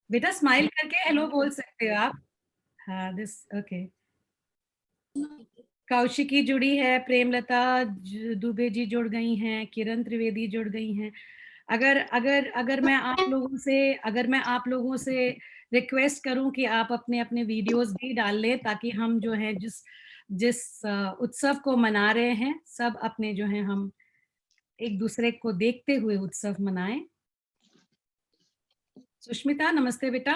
बेटा स्माइल करके हेलो बोल सकते हो आप। हाँ दिस ओके। कौशिकी जुड़ी है, प्रेमलता दुबे जी जुड़ गई हैं, किरण त्रिवेदी जुड़ गई हैं। अगर अगर अगर मैं आप लोगों से रिक्वेस्ट करूं कि आप अपने अपने वीडियोस भी डाल लें, ताकि हम जो है जिस जिस उत्सव को मना रहे हैं, सब अपने जो है हम एक दूसरे को देखते हुए उत्सव मनाएं। सुष्मिता नमस्ते बेटा।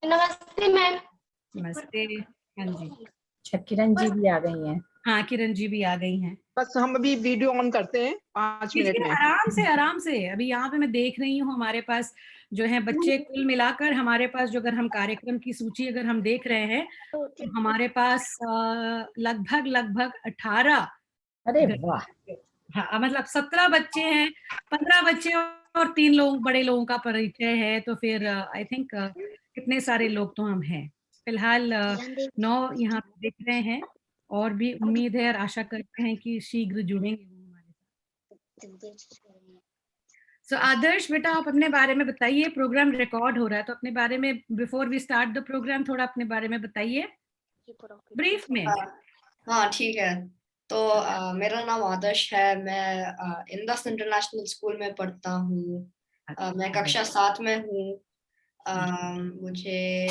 नमस्ते मैम। नमस्ते। हाँ जी। अच्छा किरण जी भी आ गई हैं। हाँ किरण जी भी आ गई हैं। बस हम अभी वीडियो ऑन करते हैं 5 मिनट में। आराम से अभी यहाँ पे मैं देख रही हूँ, हमारे पास जो है बच्चे कुल मिलाकर हमारे पास जो, अगर हम कार्यक्रम की सूची अगर हम देख रहे हैं तो हमारे पास लगभग लगभग 18। अरे वाह। हाँ मतलब 17 बच्चे हैं, 15 बच्चे और 3 लोग बड़े लोगों का परिचय है, तो फिर आई थिंक कितने सारे लोग तो हम हैं फिलहाल। 9 यहाँ पे दिख रहे हैं, और भी उम्मीद है और आशा करते हैं कि शीघ्र जुड़ेंगे वो हमारे साथ। सो आदर्श बेटा आप अपने बारे में बताइए, प्रोग्राम रिकॉर्ड हो रहा है तो अपने बारे में, before we start the programme, थोड़ा अपने बारे में बताइए ब्रीफ में। हाँ ठीक है। तो मेरा नाम आदर्श है, मैं इंदस इंटरनेशनल स्कूल में पढ़ता हूँ। मैं कक्षा 7 में हूँ। मुझे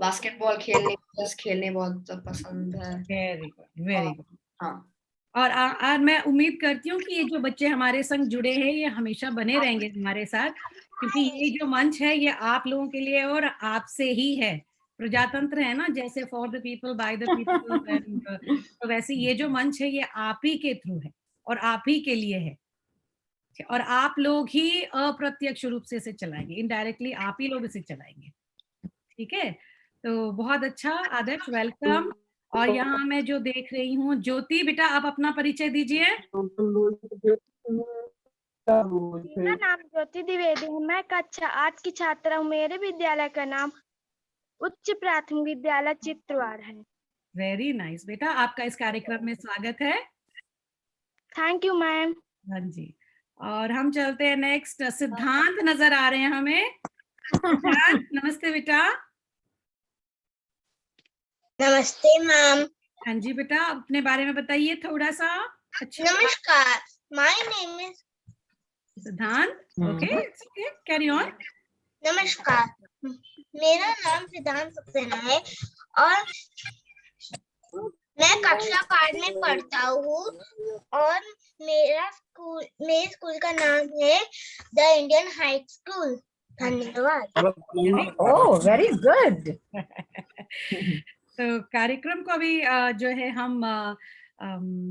बास्केटबॉल खेलने बहुत पसंद है। Very good very good. हाँ। और आज मैं उम्मीद करती हूँ कि ये जो बच्चे हमारे संग जुड़े हैं ये हमेशा बने रहेंगे हमारे साथ, क्योंकि ये जो मंच है ये आप लोगों के लिए और आपसे ही है। प्रजातंत्र है ना, जैसे for the people by the people, तो वैसे ये जो मंच है ये आप ही के थ्रू है और आप ही के लिए है, और आप लोग ही अप्रत्यक्ष रूप से इसे चलाएंगे, इनडायरेक्टली आप ही लोग इसे चलाएंगे। ठीक है, तो बहुत अच्छा आदर्श, वेलकम। और यहाँ मैं जो देख रही हूँ, ज्योति बेटा आप अपना परिचय दीजिए। मेरा नाम ज्योति द्विवेदी है, मैं कक्षा 8 की छात्रा हूँ। मेरे विद्यालय का नाम उच्च प्राथमिक विद्यालय चित्रवाड़ है। वेरी नाइस बेटा, आपका इस कार्यक्रम में स्वागत है। Thank you ma'am. हाँ जी, और हम चलते हैं नेक्स्ट। सिद्धांत नजर आ रहे हैं हमें। सिद्धांत नमस्ते बेटा। नमस्ते मैम। हाँ जी बेटा, अपने बारे में बताइए थोड़ा सा। अच्छा नमस्कार, माय नेम इज सिद्धांत। Okay carry on. नमस्कार, मेरा नाम सिद्धांत सक्सेना है और मैं कक्षा 5 में पढ़ता हूँ और मेरे स्कूल का नाम है द इंडियन हाई स्कूल। धन्यवाद। Oh very good. तो कार्यक्रम को अभी जो है हम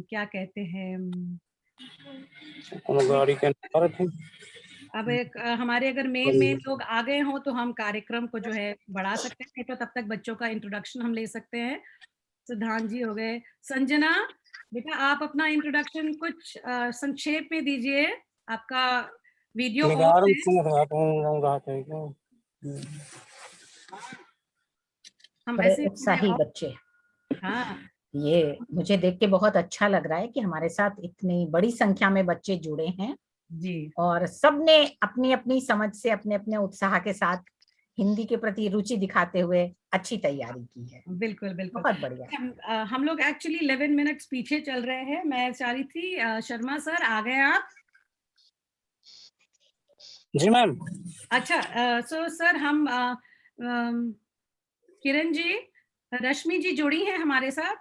क्या कहते हैं, अब एक हमारे अगर मेन लोग आ गए हों तो हम कार्यक्रम को जो है बढ़ा सकते हैं, तो तब तक बच्चों का इंट्रोडक्शन हम ले सकते हैं। सिद्धांत जी हो गए। संजना बेटा आप अपना इंट्रोडक्शन कुछ संक्षेप में दीजिए, आपका वीडियो ऑन है। हम बड़े ऐसे उत्साही बच्चे। हाँ ये मुझे देख के बहुत अच्छा लग रहा है कि हमारे साथ इतनी बड़ी संख्या में बच्चे जुड़े हैं जी, और सबने अपनी अपनी समझ से अपने अपने उत्साह के साथ हिंदी के प्रति रुचि दिखाते हुए अच्छी तैयारी की है। बिल्कुल बिल्कुल बहुत बढ़िया। हम लोग एक्चुअली 11 मिनट्स पीछे चल रहे हैं। मैं चाह रही थी शर्मा सर आ गए आप? जी मैम। अच्छा सो सर हम किरण जी, रश्मि जी जुड़ी हैं हमारे साथ।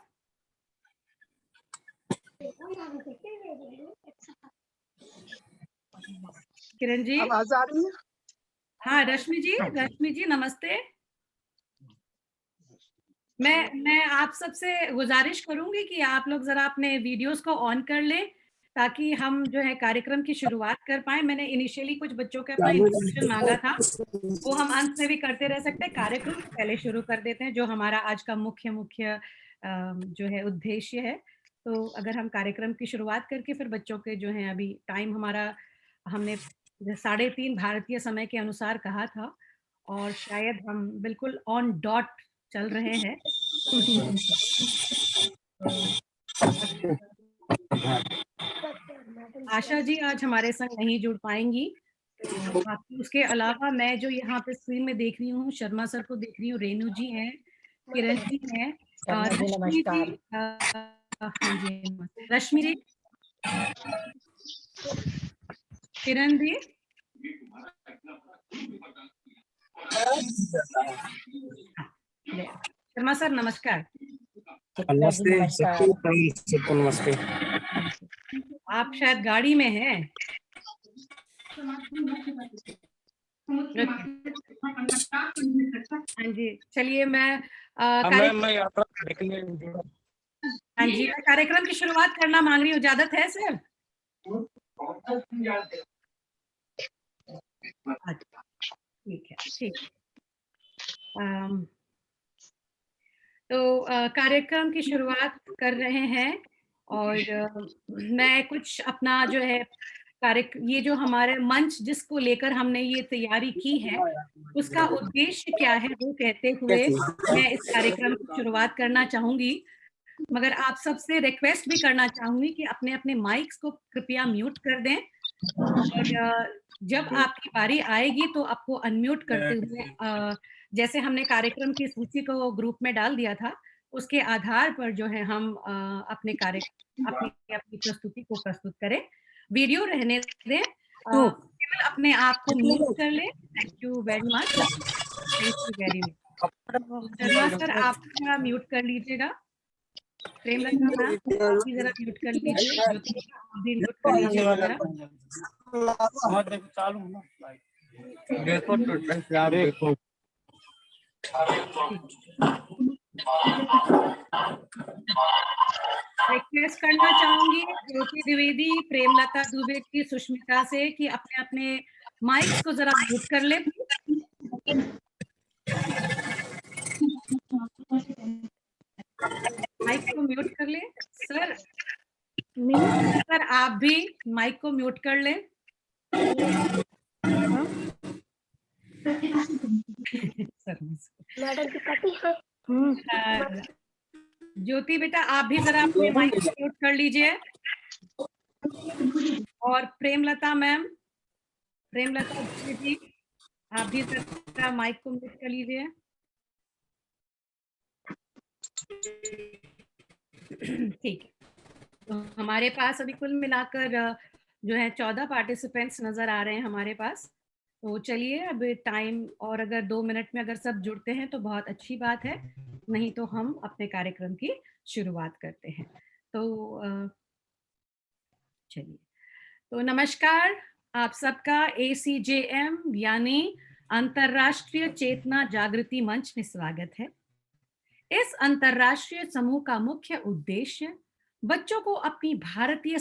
किरण जी आवाज आ रही है? हाँ रश्मि जी नमस्ते। मैं आप सबसे गुजारिश करूंगी कि आप लोग जरा अपने वीडियोस को ऑन कर लें, ताकि हम जो है कार्यक्रम की शुरुआत कर पाए। मैंने इनिशियली कुछ बच्चों का अपना इंट्रोडक्शन मांगा था, वो हम अंत में भी करते रह सकते हैं, कार्यक्रम से पहले शुरू कर देते हैं जो हमारा आज का मुख्य जो है उद्देश्य है। तो अगर हम कार्यक्रम की शुरुआत करके फिर बच्चों के जो है, अभी टाइम हमारा हमने 3:30 भारतीय समय के अनुसार कहा था, और शायद हम बिल्कुल ऑन डॉट चल रहे हैं। आशा जी आज हमारे संग नहीं जुड़ पाएंगी, बाकी उसके अलावा मैं जो यहाँ पे स्क्रीन में देख रही हूँ, शर्मा सर को देख रही हूँ, रेणु जी हैं, किरण जी हैं, शर्मा जी रश्मि जी, नमस्कार। हाँ जी, रश्मि जी, किरण जी, शर्मा सर नमस्कार। नमस्ते सबको नमस्ते। आप शायद गाड़ी में हैं। हाँ जी, चलिए मैं मैं यात्रा करने के लिए हाँ जी, मैं कार्यक्रम की शुरुआत करना मांग रही हूँ, इजाजत है सर? अच्छा, ठीक है, ठीक। तो कार्यक्रम की शुरुआत कर रहे हैं और मैं कुछ अपना जो है ये जो हमारे मंच जिसको लेकर हमने ये तैयारी की है उसका उद्देश्य क्या है वो कहते हुए मैं इस कार्यक्रम की शुरुआत करना चाहूंगी, मगर आप सबसे रिक्वेस्ट भी करना चाहूंगी कि अपने अपने माइक्स को कृपया म्यूट कर दें और जब आपकी बारी आएगी तो आपको अनम्यूट करते हुए जैसे हमने कार्यक्रम की सूची को ग्रुप में डाल दिया था उसके आधार पर जो है हम अपनी अपनी प्रस्तुति को प्रस्तुत करें। वीडियो रहने दें, केवल अपने आप को म्यूट कर लें। Thank you very much, thank you very much. Sharma sir आप जरा म्यूट कर लीजिएगा, प्रेमलता मैम आप भी जरा म्यूट कर लीजिए, ज्योति आप भी म्यूट कर लीजिए जरा। देखो रिक्वेस्ट करना चाहूंगी ज्योति द्विवेदी, प्रेमलता दुबे की, सुष्मिता से कि अपने अपने माइक्स को जरा म्यूट कर ले। माइक को म्यूट कर ले सर। सर आप भी माइक को म्यूट कर ले। ज्योति बेटा आप भी जरा अपने माइक को म्यूट कर लीजिए और प्रेमलता मैम, प्रेमलता जी आप भी जरा माइक को म्यूट कर लीजिए। ठीक है, तो हमारे पास अभी कुल मिलाकर जो है 14 पार्टिसिपेंट्स नजर आ रहे हैं हमारे पास। तो चलिए अब टाइम और अगर 2 मिनट में अगर सब जुड़ते हैं तो बहुत अच्छी बात है, नहीं तो हम अपने कार्यक्रम की शुरुआत करते हैं। तो चलिए, तो नमस्कार आप सबका ACJM यानी अंतर्राष्ट्रीय चेतना जागृति मंच में स्वागत है। इस अंतर्राष्ट्रीय समूह का मुख्य उद्देश्य बच्चों को अपनी भारतीय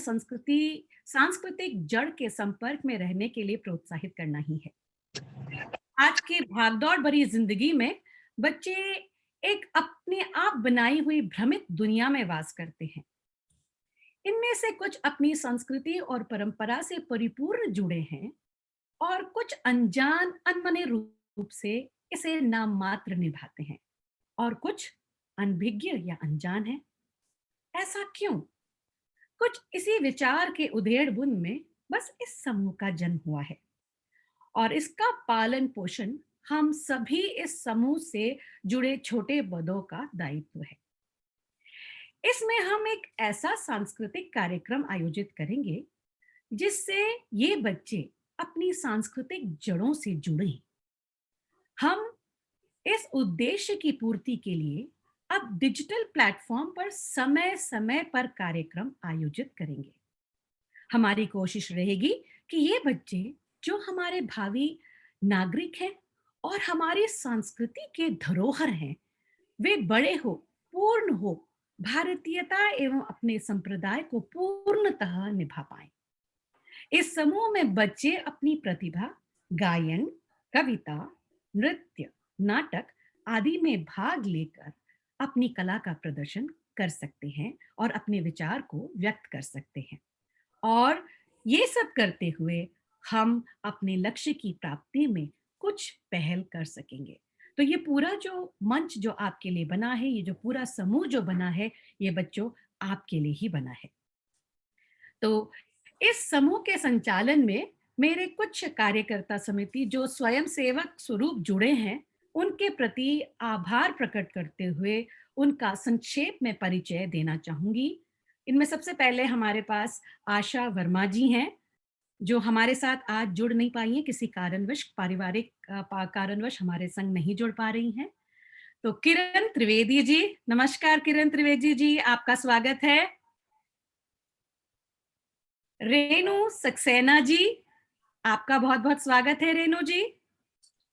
सांस्कृतिक जड़ के संपर्क में रहने के लिए प्रोत्साहित करना ही है। आज की भागदौड़ भरी जिंदगी में बच्चे एक अपने आप बनाई हुई भ्रमित दुनिया में वास करते हैं। इनमें से कुछ अपनी संस्कृति और परंपरा से परिपूर्ण जुड़े हैं और कुछ अनमने रूप से इसे नाम मात्र निभाते हैं और कुछ अनभिज्ञ या अनजान है। ऐसा क्यों? कुछ इसी विचार के उधेड़-बुन में बस इस समूह का जन्म हुआ है और इसका पालन पोषण हम सभी इस समूह से जुड़े छोटे बड़ों का दायित्व है। इसमें हम एक ऐसा सांस्कृतिक कार्यक्रम आयोजित करेंगे जिससे ये बच्चे अपनी सांस्कृतिक जड़ों से जुड़ें। हम इस उद्देश्य की पूर्ति के लिए अब डिजिटल प्लेटफॉर्म पर समय समय पर कार्यक्रम आयोजित करेंगे। हमारी कोशिश रहेगी कि ये बच्चे जो हमारे भावी नागरिक हैं और हमारी संस्कृति के धरोहर हैं, वे बड़े हो, पूर्ण हो, भारतीयता एवं अपने संप्रदाय को पूर्णतः निभा पाएं। इस समूह में बच्चे अपनी प्रतिभा गायन, कविता, नृत्य, नाटक आदि में भाग लेकर अपनी कला का प्रदर्शन कर सकते हैं और अपने विचार को व्यक्त कर सकते हैं और ये सब करते हुए हम अपने लक्ष्य की प्राप्ति में कुछ पहल कर सकेंगे। तो ये पूरा जो मंच जो आपके लिए बना है, ये जो पूरा समूह जो बना है, ये बच्चों आपके लिए ही बना है। तो इस समूह के संचालन में मेरे कुछ कार्यकर्ता समिति जो स्वयं सेवक स्वरूप जुड़े हैं, उनके प्रति आभार प्रकट करते हुए उनका संक्षेप में परिचय देना चाहूंगी। इनमें सबसे पहले हमारे पास आशा वर्मा जी हैं, जो हमारे साथ आज जुड़ नहीं पाई हैं, किसी कारणवश, पारिवारिक कारणवश हमारे संग नहीं जुड़ पा रही हैं। तो किरण त्रिवेदी जी, नमस्कार किरण त्रिवेदी जी, आपका स्वागत है। रेणु सक्सेना जी, आपका बहुत बहुत स्वागत है रेणु जी।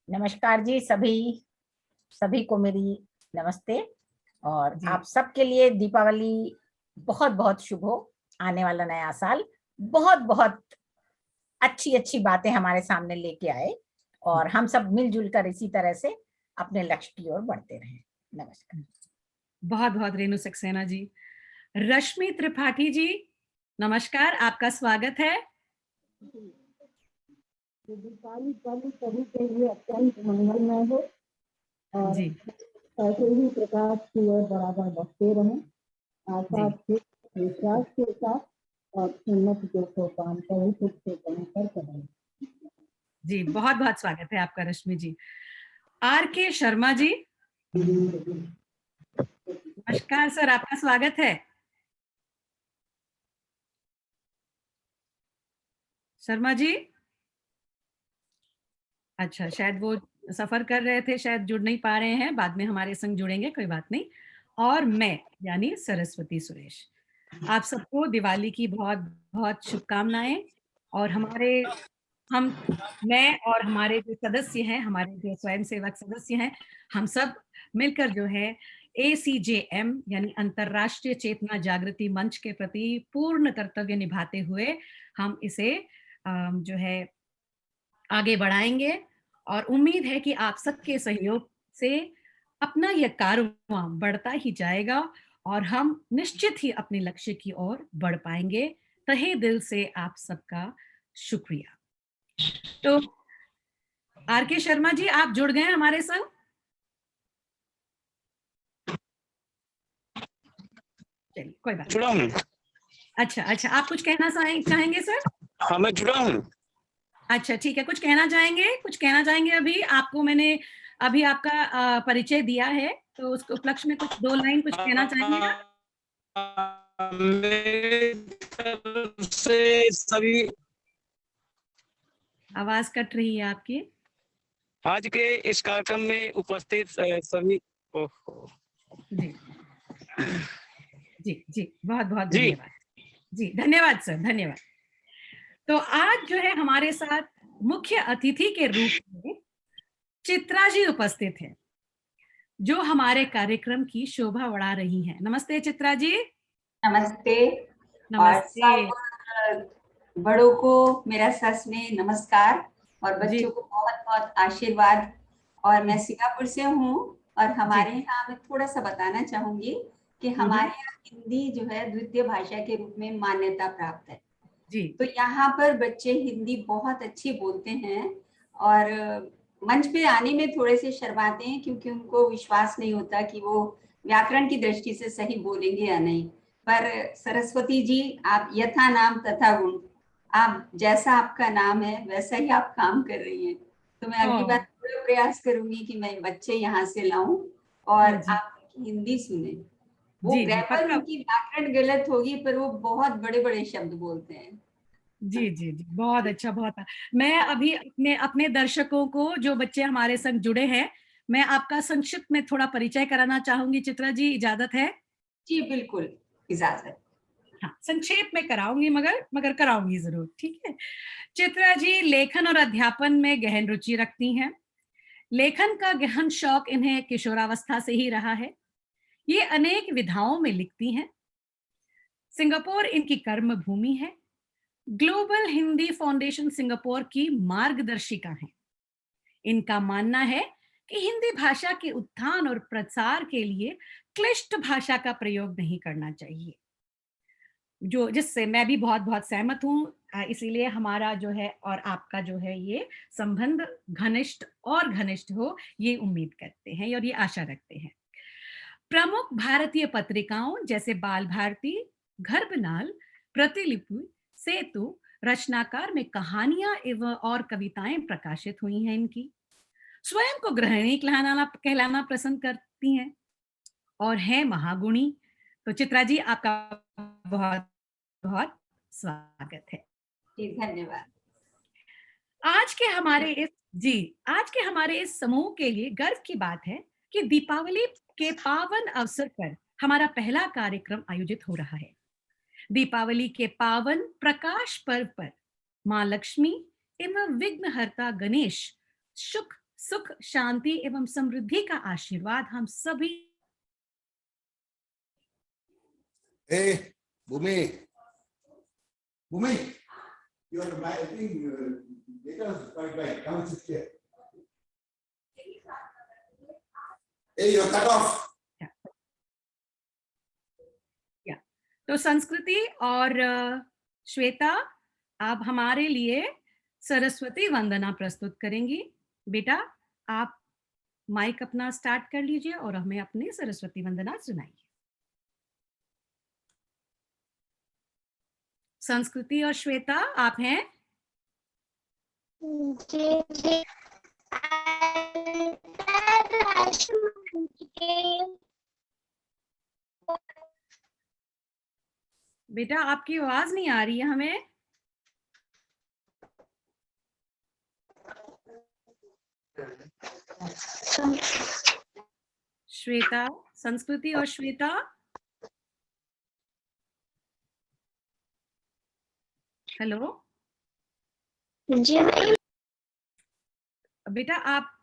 नमस्कार जी, सभी को मेरी नमस्ते। और जी। आप सबके लिए दीपावली बहुत बहुत शुभ हो। आने वाला नया साल बहुत बहुत अच्छी बातें हमारे सामने लेके आए और हम सब मिलजुल कर इसी तरह से अपने लक्ष्य की ओर बढ़ते रहें। नमस्कार। बहुत बहुत रेणु सक्सेना जी। रश्मि त्रिपाठी जी, नमस्कार, आपका स्वागत है। दीपावली पर्व सभी के लिए अत्यंत मंगलमय हो और जी ऐसे ही प्रकाश की ओर बराबर बढ़ते रहें, आशा से, विश्वास के साथ और उन्नति के सोपान पर सुख से कर करें। जी, बहुत बहुत स्वागत है आपका रश्मि जी। आर के शर्मा जी, नमस्कार सर, आपका स्वागत है। शर्मा जी, अच्छा, शायद वो सफर कर रहे थे, शायद जुड़ नहीं पा रहे हैं, बाद में हमारे संग जुड़ेंगे, कोई बात नहीं। और मैं यानी सरस्वती सुरेश, आप सबको दिवाली की बहुत बहुत शुभकामनाएं। और मैं और हमारे जो सदस्य हैं, हमारे जो स्वयंसेवक सदस्य हैं, हम सब मिलकर जो है ACJM यानी अंतर्राष्ट्रीय चेतना जागृति मंच के प्रति पूर्ण कर्तव्य निभाते हुए हम इसे जो है आगे बढ़ाएंगे। और उम्मीद है कि आप सबके सहयोग से अपना यह कारवां बढ़ता ही जाएगा और हम निश्चित ही अपने लक्ष्य की ओर बढ़ पाएंगे। तहे दिल से आप सबका शुक्रिया। तो आर के शर्मा जी, आप जुड़ गए हमारे संग। चलिए, कोई बात जुड़ा हूँ। अच्छा, आप कुछ कहना चाहेंगे सर? हाँ, मैं जुड़ा हूँ। अच्छा, ठीक है, कुछ कहना चाहेंगे? अभी आपको मैंने अभी आपका परिचय दिया है, तो उसके उपलक्ष्य में कुछ 2 लाइन कुछ कहना चाहेंगे आप? मेरी तरफ से सभी, आवाज कट रही है आपकी। आज के इस कार्यक्रम में उपस्थित सभी जी जी जी, बहुत बहुत जी। धन्यवाद जी, धन्यवाद सर, धन्यवाद। तो आज जो है हमारे साथ मुख्य अतिथि के रूप में चित्रा जी उपस्थित हैं, जो हमारे कार्यक्रम की शोभा बढ़ा रही हैं। नमस्ते चित्रा जी। नमस्ते। नमस्ते। और सब बड़ों को मेरा सच में नमस्कार और बच्चों को बहुत बहुत आशीर्वाद। और मैं सिंगापुर से हूँ और हमारे यहाँ मैं थोड़ा सा बताना चाहूंगी कि हमारे यहाँ हिंदी जो है द्वितीय भाषा के रूप में मान्यता प्राप्त है जी। तो यहाँ पर बच्चे हिंदी बहुत अच्छी बोलते हैं और मंच पे आने में थोड़े से शर्माते हैं क्योंकि उनको विश्वास नहीं होता कि वो व्याकरण की दृष्टि से सही बोलेंगे या नहीं। पर सरस्वती जी, आप यथा नाम तथा गुण, आप जैसा आपका नाम है वैसा ही आप काम कर रही हैं। तो मैं अगली बार पूरा प्रयास करूंगी कि मैं बच्चे यहाँ से लाऊं और आप हिंदी सुने। वो ग्रामर उनकी व्याकरण गलत होगी पर वो बहुत बड़े बड़े शब्द बोलते हैं। जी जी जी, बहुत अच्छा, बहुत। मैं अभी अपने दर्शकों को, जो बच्चे हमारे संग जुड़े हैं, मैं आपका संक्षिप्त में थोड़ा परिचय कराना चाहूंगी। चित्रा जी, इजाजत है? जी बिल्कुल, इजाजत। हाँ, संक्षेप में कराऊंगी, मगर कराऊंगी जरूर, ठीक है। चित्रा जी लेखन और अध्यापन में गहन रुचि रखती हैं। लेखन का गहन शौक इन्हें किशोरावस्था से ही रहा है। ये अनेक विधाओं में लिखती हैं। सिंगापुर इनकी कर्म भूमि है। ग्लोबल हिंदी फाउंडेशन सिंगापुर की मार्गदर्शिका हैं। इनका मानना है कि हिंदी भाषा के उत्थान और प्रसार के लिए क्लिष्ट भाषा का प्रयोग नहीं करना चाहिए, जिससे मैं भी बहुत बहुत सहमत हूँ। इसीलिए हमारा जो है और आपका जो है ये संबंध घनिष्ठ हो, ये उम्मीद करते हैं और ये आशा रखते हैं। प्रमुख भारतीय पत्रिकाओं जैसे बाल भारती, गर्भनाल, प्रतिलिपि, सेतु, रचनाकार में कहानियां एवं और कविताएं प्रकाशित हुई हैं इनकी। स्वयं को गृहिणी कहलाना पसंद करती हैं और हैं महागुणी। तो चित्रा जी, आपका बहुत बहुत स्वागत है। जी, धन्यवाद। आज के हमारे इस समूह के लिए गर्व की बात है कि दीपावली के पावन अवसर पर हमारा पहला कार्यक्रम आयोजित हो रहा है। दीपावली के पावन प्रकाश पर्व पर माँ लक्ष्मी एवं विघ्नहर्ता गणेश सुख शांति एवं समृद्धि का आशीर्वाद हम सभी। Bhumi, your I think data is quite right. Come and sit here. Hey, you're cut off. तो संस्कृति और श्वेता, आप हमारे लिए सरस्वती वंदना प्रस्तुत करेंगी। बेटा, आप माइक अपना स्टार्ट कर लीजिए और हमें अपनी सरस्वती वंदना सुनाइए। संस्कृति और श्वेता, आप हैं? जी। बेटा, आपकी आवाज नहीं आ रही है हमें। श्वेता, संस्कृति और श्वेता, हेलो जी। बेटा, आप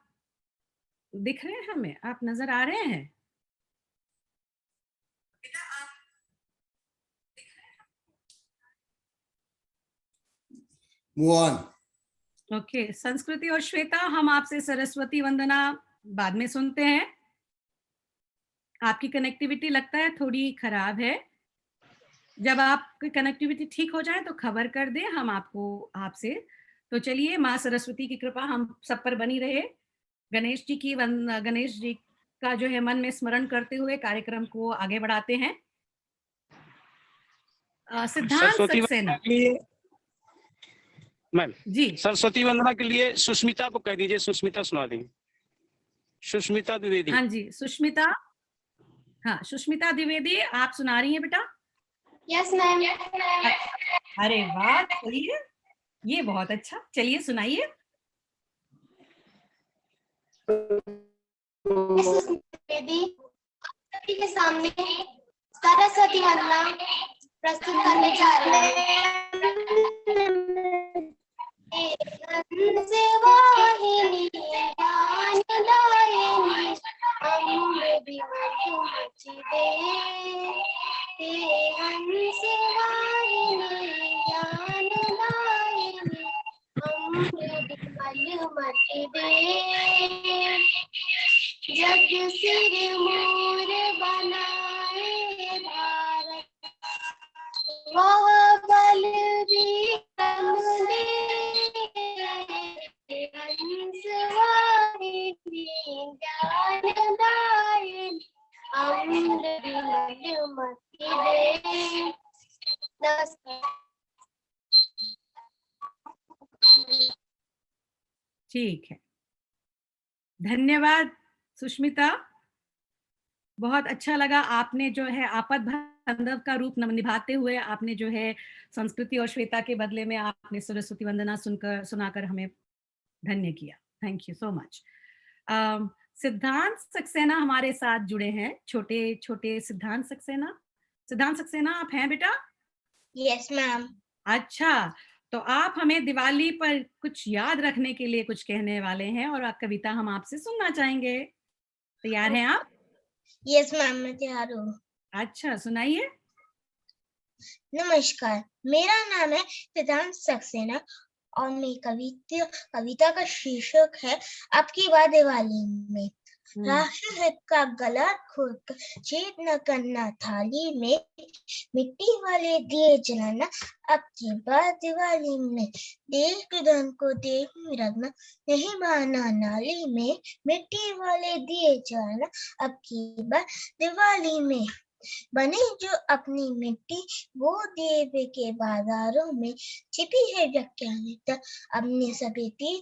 दिख रहे हैं हमें? आप नजर आ रहे हैं? Move on. ओके, संस्कृति और श्वेता, हम आपसे सरस्वती वंदना बाद में सुनते हैं। आपकी कनेक्टिविटी लगता है थोड़ी खराब है। जब आपकी कनेक्टिविटी ठीक हो जाए तो खबर कर दें हम आपसे। तो चलिए, माँ सरस्वती की कृपा हम सब पर बनी रहे। गणेश जी का जो है मन में स्मरण करते हुए कार्यक्रम को आगे बढ़ाते हैं। सिद्धांत सक्सेना मैम जी, सरस्वती वंदना के लिए सुष्मिता को कह दीजिए, सुष्मिता सुना देंगे। सुष्मिता द्विवेदी। हाँ जी, सुष्मिता। हाँ, सुष्मिता द्विवेदी, आप सुना रही हैं बेटा? Yes ma'am. अरे वाह, चलिए, ये बहुत अच्छा। चलिए सुनाइए। के सामने सरस्वती वंदना प्रस्तुत करने जा रहे हैं। जग सिर मोर बनाए भारत, वह बलवीर हंसवाहिनी ज्ञानदायिनी अमृत विमल मति दे। ठीक है, धन्यवाद सुष्मिता, बहुत अच्छा लगा। आपने जो है आपद बांधव का रूप निभाते हुए आपने जो है संस्कृति और श्वेता के बदले में आपने सरस्वती वंदना सुनाकर हमें धन्य किया। Thank you so much. सिद्धांत सक्सेना हमारे साथ जुड़े हैं, छोटे सिद्धांत सक्सेना। सिद्धांत सक्सेना, आप हैं बेटा? Yes ma'am. अच्छा, तो आप हमें दिवाली पर कुछ याद रखने के लिए कुछ कहने वाले हैं और कविता हम आपसे सुनना चाहेंगे। तैयार हैं आप? यस मैम, मैं तैयार हूँ। अच्छा, सुनाइए। नमस्कार, मेरा नाम है सिद्धांत सक्सेना और मेरी कविता का शीर्षक है आपकी बात दिवाली में। राष्ट्र हित का गला खोलकर छेद न करना थाली में, मिट्टी वाले दिए जलाना आपकी बात दिवाली में। देश के धन को देश में रखना, नहीं बहाना नाली में, मिट्टी वाले दिए जलाना आपकी बात दिवाली में। बने जो अपनी मिट्टी, वो देव के बाजारों में छिपी है व्याख्यानिता। अपने सभी तीज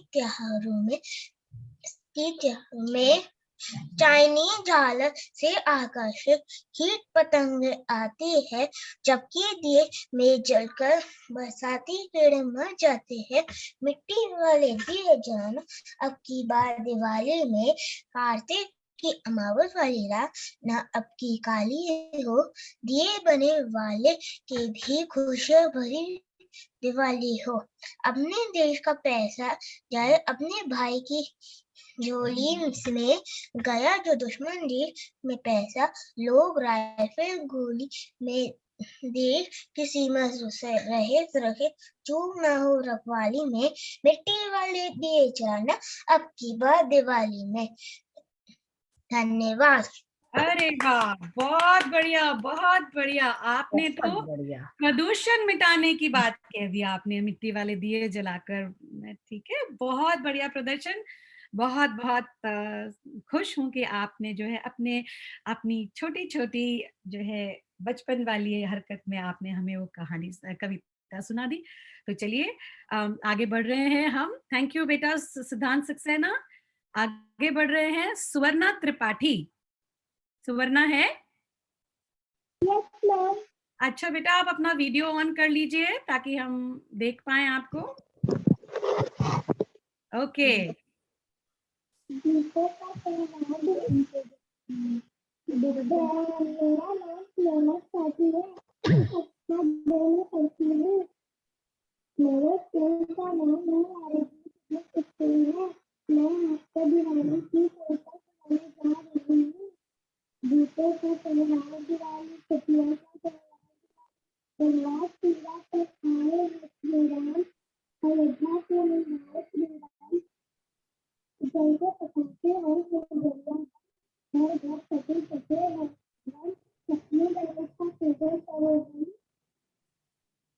में चाइनीज झालर से आकर्षित कीट पतंगे आती है, जबकि दिए में जलकर बरसाती कीड़े मर जाते हैं। मिट्टी वाले दिए जलाना अब की बार दिवाली में कार्तिक की अमावस वाली रात न अब की काली हो, दिए बने वाले की भी खुशियां भरी दिवाली हो। अपने देश का पैसा जाए अपने भाई की झोली में गया, जो दुश्मन देश में पैसा लोग राइफल गोली में देश की सीमा से रहे चूक न हो रखवाली में। मिट्टी वाले दिए जलाना अब की बार दिवाली में। धन्यवाद। अरे वाह, बहुत बढ़िया, बहुत बढ़िया। आपने तो प्रदूषण मिटाने की बात कह दी आपने, मिट्टी वाले दिए जलाकर। ठीक है, बहुत बढ़िया प्रदर्शन। बहुत बहुत खुश हूं कि आपने जो है अपनी छोटी छोटी जो है बचपन वाली हरकत में आपने हमें वो कविता सुना दी। तो चलिए आगे बढ़ रहे हैं हम। थैंक यू बेटा सिद्धांत सक्सेना। आगे बढ़ रहे हैं सुवर्णा त्रिपाठी। सुवर्णा है? Yes ma'am. अच्छा बेटा, आप अपना वीडियो ऑन कर लीजिए ताकि हम देख पाएं आपको। ओके। मेरा नाम सोनम साथी है। अच्छा दोनों करती हूँ। मेरे स्कूल का नाम स्कूल है। मैं आपको दिवाली की कविता सुनाने जा रही हूँ। गीतों का त्योहार दिवाली, खुशियों का त्योहार, सीता पर आए श्री राम, अयोध्या के निवास श्री राम, जलते पटाखे और फुलझड़ियाँ, घर घर सजे सजे हैं, लक्ष्मी गणेश का पूजन करोगी।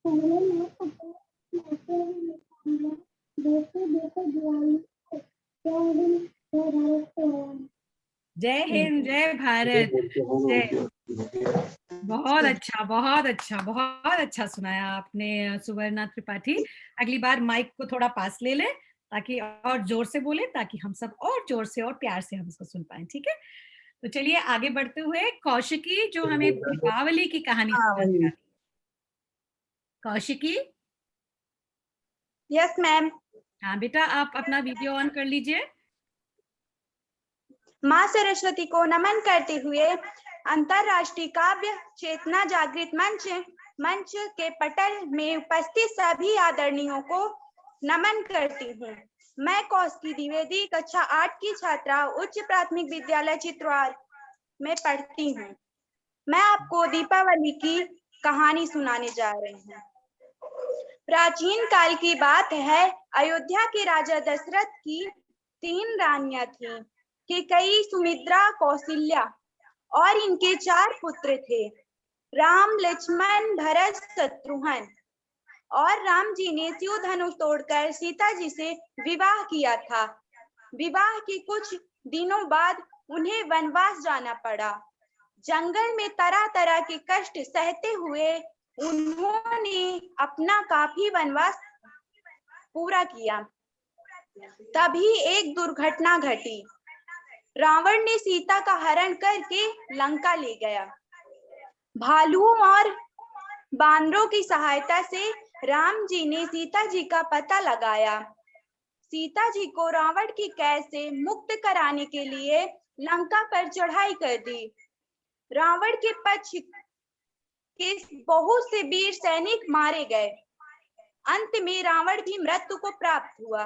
पहले मैं अपने माथे में मिठाइयाँ, देखो देखो दिवाली क्या दिन हो रहा है। जय हिंद, जय भारत, जय। बहुत अच्छा, बहुत अच्छा, बहुत अच्छा सुनाया आपने सुवर्णा त्रिपाठी। अगली बार माइक को थोड़ा पास ले ले ताकि और जोर से बोले, ताकि हम सब और जोर से और प्यार से हम इसको सुन पाए। ठीक है, तो चलिए आगे बढ़ते हुए कौशिकी जो हमें दीपावली की कहानी सुनाती है। कौशिकी। Yes ma'am. हाँ बेटा, आप अपना वीडियो ऑन कर लीजिए। माँ सरस्वती को नमन करते हुए अंतरराष्ट्रीय काव्य चेतना जागृत मंच के पटल में उपस्थित सभी आदरणीयों को नमन करती हूँ। मैं कौशिकी द्विवेदी कक्षा 8 की छात्रा उच्च प्राथमिक विद्यालय चित्रवार में पढ़ती हूँ। मैं आपको दीपावली की कहानी सुनाने जा रही हूँ। प्राचीन काल की बात है, अयोध्या के राजा दशरथ की 3 रानियां थीं, कैकेयी, सुमित्रा, कौशल्या, और इनके 4 पुत्र थे, राम, लक्ष्मण, भरत, शत्रुघ्न। और राम जी ने शिव धनुष तोड़कर सीता जी से विवाह किया था। विवाह के कुछ दिनों बाद उन्हें वनवास जाना पड़ा। जंगल में तरह तरह के कष्ट सहते हुए उन्होंने अपना काफी वनवास पूरा किया। तभी एक दुर्घटना घटी। रावण ने सीता का हरण करके लंका ले गया। भालुओं और बानरों की सहायता से राम जी ने सीता जी का पता लगाया। सीता जी को रावण की कैद से मुक्त कराने के लिए लंका पर चढ़ाई कर दी। रावण के पक्ष के बहुत से वीर सैनिक मारे गए। अंत में रावण भी मृत्यु को प्राप्त हुआ।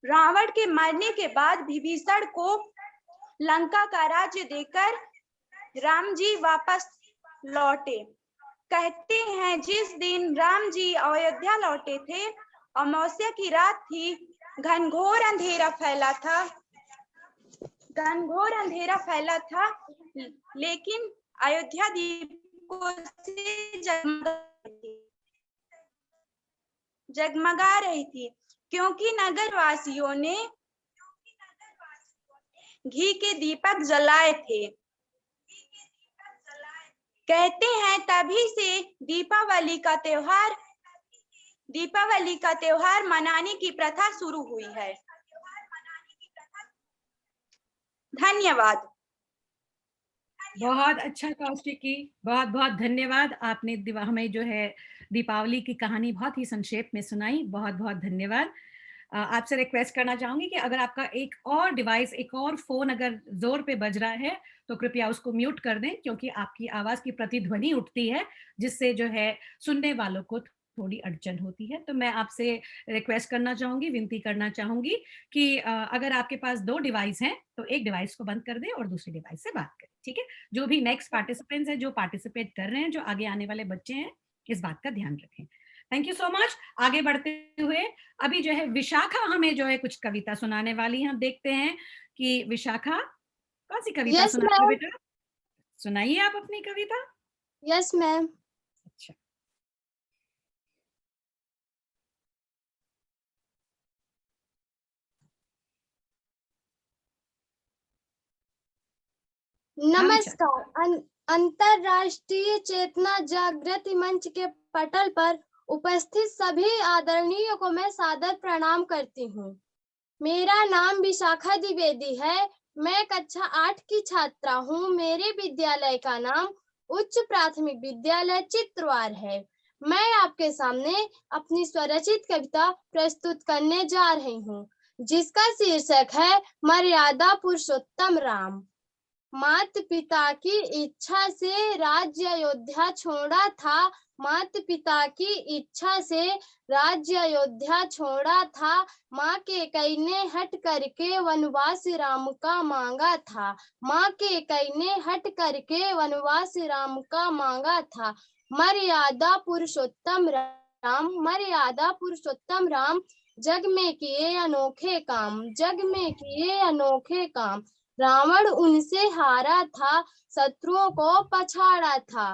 रावण के मरने के बाद विभीषण को लंका का राज्य देकर राम जी वापस लौटे। कहते हैं जिस दिन राम जी अयोध्या लौटे थे, अमावस्या की रात थी। घनघोर अंधेरा फैला था, लेकिन अयोध्या दीपों से जगमगा रही थी, क्योंकि नगर वासियों ने घी के दीपक जलाए थे। कहते हैं तभी से दीपावली का त्योहार मनाने की प्रथा शुरू हुई है। धन्यवाद। बहुत अच्छा कौशिकी, बहुत बहुत धन्यवाद। आपने हमें जो है दीपावली की कहानी बहुत ही संक्षेप में सुनाई, बहुत बहुत धन्यवाद। आपसे रिक्वेस्ट करना चाहूंगी कि अगर आपका एक और डिवाइस, एक और फोन अगर जोर पे बज रहा है तो कृपया उसको म्यूट कर दें, क्योंकि आपकी आवाज की प्रतिध्वनि उठती है जिससे जो है सुनने वालों को थोड़ी अड़चन होती है। तो मैं आपसे रिक्वेस्ट करना चाहूंगी, विनती करना चाहूंगी कि अगर आपके पास 2 डिवाइस हैं तो एक डिवाइस को बंद कर दें और दूसरी डिवाइस से बात करें, ठीक है? जो भी नेक्स्ट पार्टिसिपेंट्स हैं, जो पार्टिसिपेट कर रहे हैं, जो आगे आने वाले बच्चे हैं, इस बात का ध्यान रखें। Thank you so much. आगे बढ़ते हुए अभी जो है विशाखा हमें जो है कुछ कविता सुनाने वाली हैं। हम देखते हैं कि विशाखा कौन सी कविता सुनाती है बेटा? सुनाइए आप अपनी कविता। Yes ma'am. अच्छा, नमस्कार। अंतरराष्ट्रीय चेतना जागृति मंच के पटल पर उपस्थित सभी आदरणीयों को मैं सादर प्रणाम करती हूँ। मेरा नाम विशाखा द्विवेदी है। मैं कक्षा 8 की छात्रा हूँ। मेरे विद्यालय का नाम उच्च प्राथमिक विद्यालय चित्रवार है। मैं आपके सामने अपनी स्वरचित कविता प्रस्तुत करने जा रही हूँ, जिसका शीर्षक है मर्यादा पुरुषोत्तम राम। माता पिता की इच्छा से राज्य अयोध्या छोड़ा था। माता पिता की इच्छा से राज्य अयोध्या छोड़ा था। माँ के कई ने हट करके वनवास राम का मांगा था। माँ के कई ने हट करके वनवास राम का मांगा था। मर्यादा पुरुषोत्तम राम, मर्यादा पुरुषोत्तम राम, जग में किए अनोखे काम, जग में किए अनोखे काम। रावण उनसे हारा था, शत्रुओं को पछाड़ा था।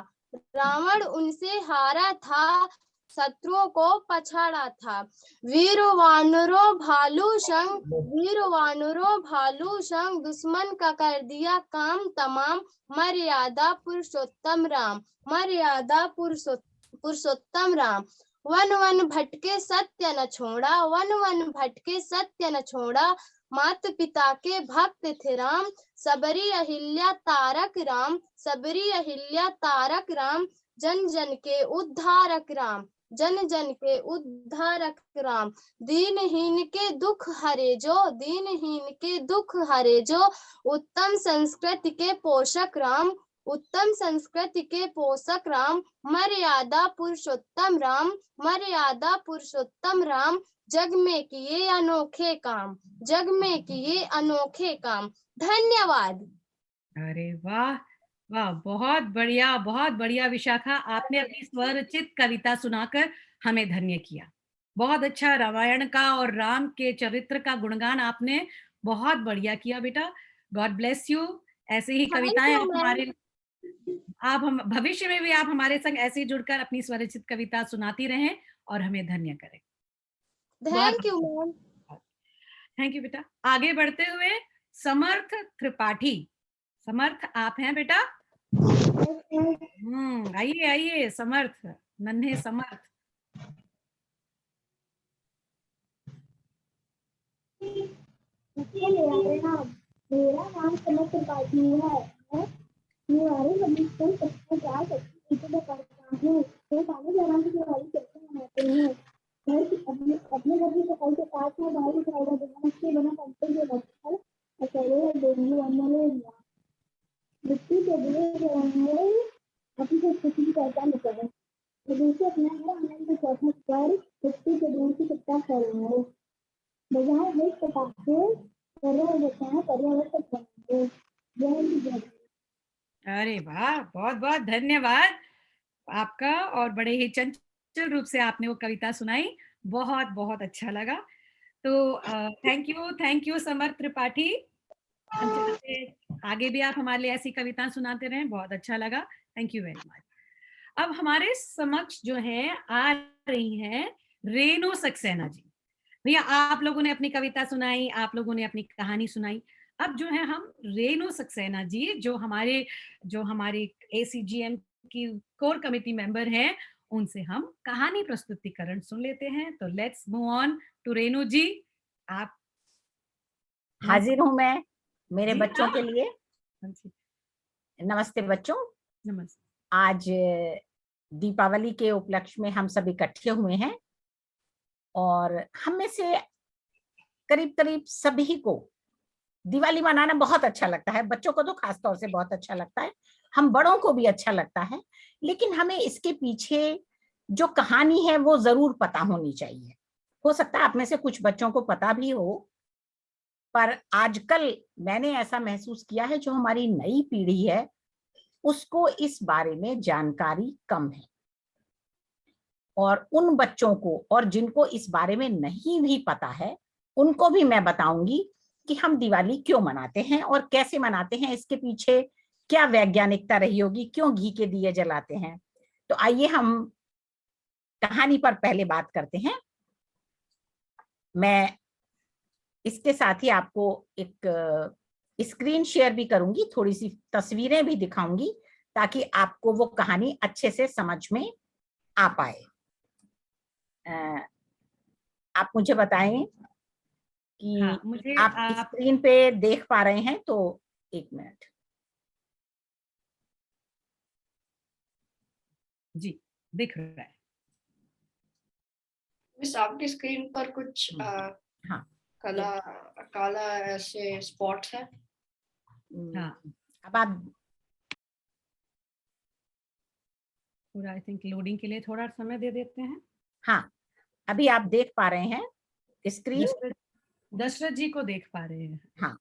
रावण उनसे हारा था, शत्रुओं को पछाड़ा था। वीर वानरों भालू संग, वीर वानरों भालू संग, दुश्मन का कर दिया काम तमाम। मर्यादा पुरुषोत्तम राम, मर्यादा पुरुषोत्तम राम। वन वन भटके सत्य न छोड़ा, वन वन भटके सत्य न छोड़ा। माता पिता के भक्त थे राम, सबरी अहिल्या तारक राम, सबरी अहिल्या तारक राम। जन जन के उद्धारक राम, जन जन के उद्धारक राम। दीनहीन के दुख हरे जो, दीनहीन के दुख हरे जो। उत्तम संस्कृति के पोषक राम, उत्तम संस्कृति के पोषक राम। मर्यादा पुरुषोत्तम राम, मर्यादा पुरुषोत्तम राम, जग में किए अनोखे काम, जग में किए अनोखे काम। धन्यवाद। अरे वाह वाह, बहुत बढ़िया विशाखा। आपने अपनी स्वरचित कविता सुनाकर हमें धन्य किया। बहुत अच्छा, रामायण का और राम के चरित्र का गुणगान आपने बहुत बढ़िया किया बेटा। God bless you. ऐसे ही कविताएं हम भविष्य में भी आप हमारे संग ऐसे ही जुड़कर अपनी स्वरचित कविता सुनाती रहें और हमें धन्य करें। Thank you ma'am. Thank you बेटा। आगे बढ़ते हुए समर्थ त्रिपाठी। समर्थ आप हैं बेटा? आइए आइए समर्थ, नन्हे समर्थ। मेरा नाम समर्थ त्रिपाठी है। मैं निवाड़ी पब्लिक स्कूल कक्षा 4 में पढ़ता हूँ। मैं पानी जमा की दिवाली कैसे मनाते हैं? अपने घर की सफाई के साथ में बाहर की बना करते हुए बच्चों अकेले डेंगू और मलेरिया मिट्टी के दिए गए अपनी खुशी की पहचान करें। दूसरे अपने आनंद में चौथा कर मिट्टी के दिए की सत्ता करेंगे। बजाय एक पटाखे पर्यावरण को बचाएंगे। जय। अरे वाह, बहुत बहुत धन्यवाद आपका। और बड़े ही चंचल रूप से आपने वो कविता सुनाई, बहुत बहुत अच्छा लगा। तो थैंक यू समर्थ त्रिपाठी। हम चाहते हैं आगे भी आप हमारे लिए ऐसी कविता सुनाते रहें, बहुत अच्छा लगा। Thank you very much. अब हमारे समक्ष जो है आ रही हैं रेणु सक्सेना जी। भैया आप लोगों ने अपनी कविता सुनाई, आप लोगों ने अपनी कहानी सुनाई। अब जो है हम रेणु सक्सेना जी जो हमारे ACGM की कोर कमेटी मेंबर हैं, उनसे हम कहानी प्रस्तुतिकरण सुन लेते हैं। तो let's move on to Renu ji. आप हाजिर हूं मैं मेरे जी, बच्चों के हाँ। लिए। हाँ जी, नमस्ते बच्चों। नमस्ते। आज दीपावली के उपलक्ष्य में हम सब इकट्ठे हुए हैं और हम में से करीब करीब सभी को दिवाली मनाना बहुत अच्छा लगता है। बच्चों को तो खास तौर से बहुत अच्छा लगता है, हम बड़ों को भी अच्छा लगता है, लेकिन हमें इसके पीछे जो कहानी है वो जरूर पता होनी चाहिए। हो सकता है आप में से कुछ बच्चों को पता भी हो, पर आजकल मैंने ऐसा महसूस किया है जो हमारी नई पीढ़ी है उसको इस बारे में जानकारी कम है। और उन बच्चों को और जिनको इस बारे में नहीं भी पता है उनको भी मैं बताऊंगी कि हम दिवाली क्यों मनाते हैं और कैसे मनाते हैं, इसके पीछे क्या वैज्ञानिकता रही होगी, क्यों घी के दिए जलाते हैं। तो आइए हम कहानी पर पहले बात करते हैं। मैं इसके साथ ही आपको एक स्क्रीन शेयर भी करूंगी, थोड़ी सी तस्वीरें भी दिखाऊंगी ताकि आपको वो कहानी अच्छे से समझ में आ पाए। आप मुझे बताएं कि हाँ, मुझे आप स्क्रीन पे देख पा रहे हैं तो 1 मिनट। जी, दिख रहा है। मिस आपकी स्क्रीन पर कुछ हाँ, काला ऐसे स्पॉट्स है। हाँ, अब आप पूरा आई थिंक लोडिंग के लिए थोड़ा समय दे देते हैं। हाँ, अभी आप देख पा रहे हैं स्क्रीन। दशरथ जी को देख पा रहे हैं। हाँ,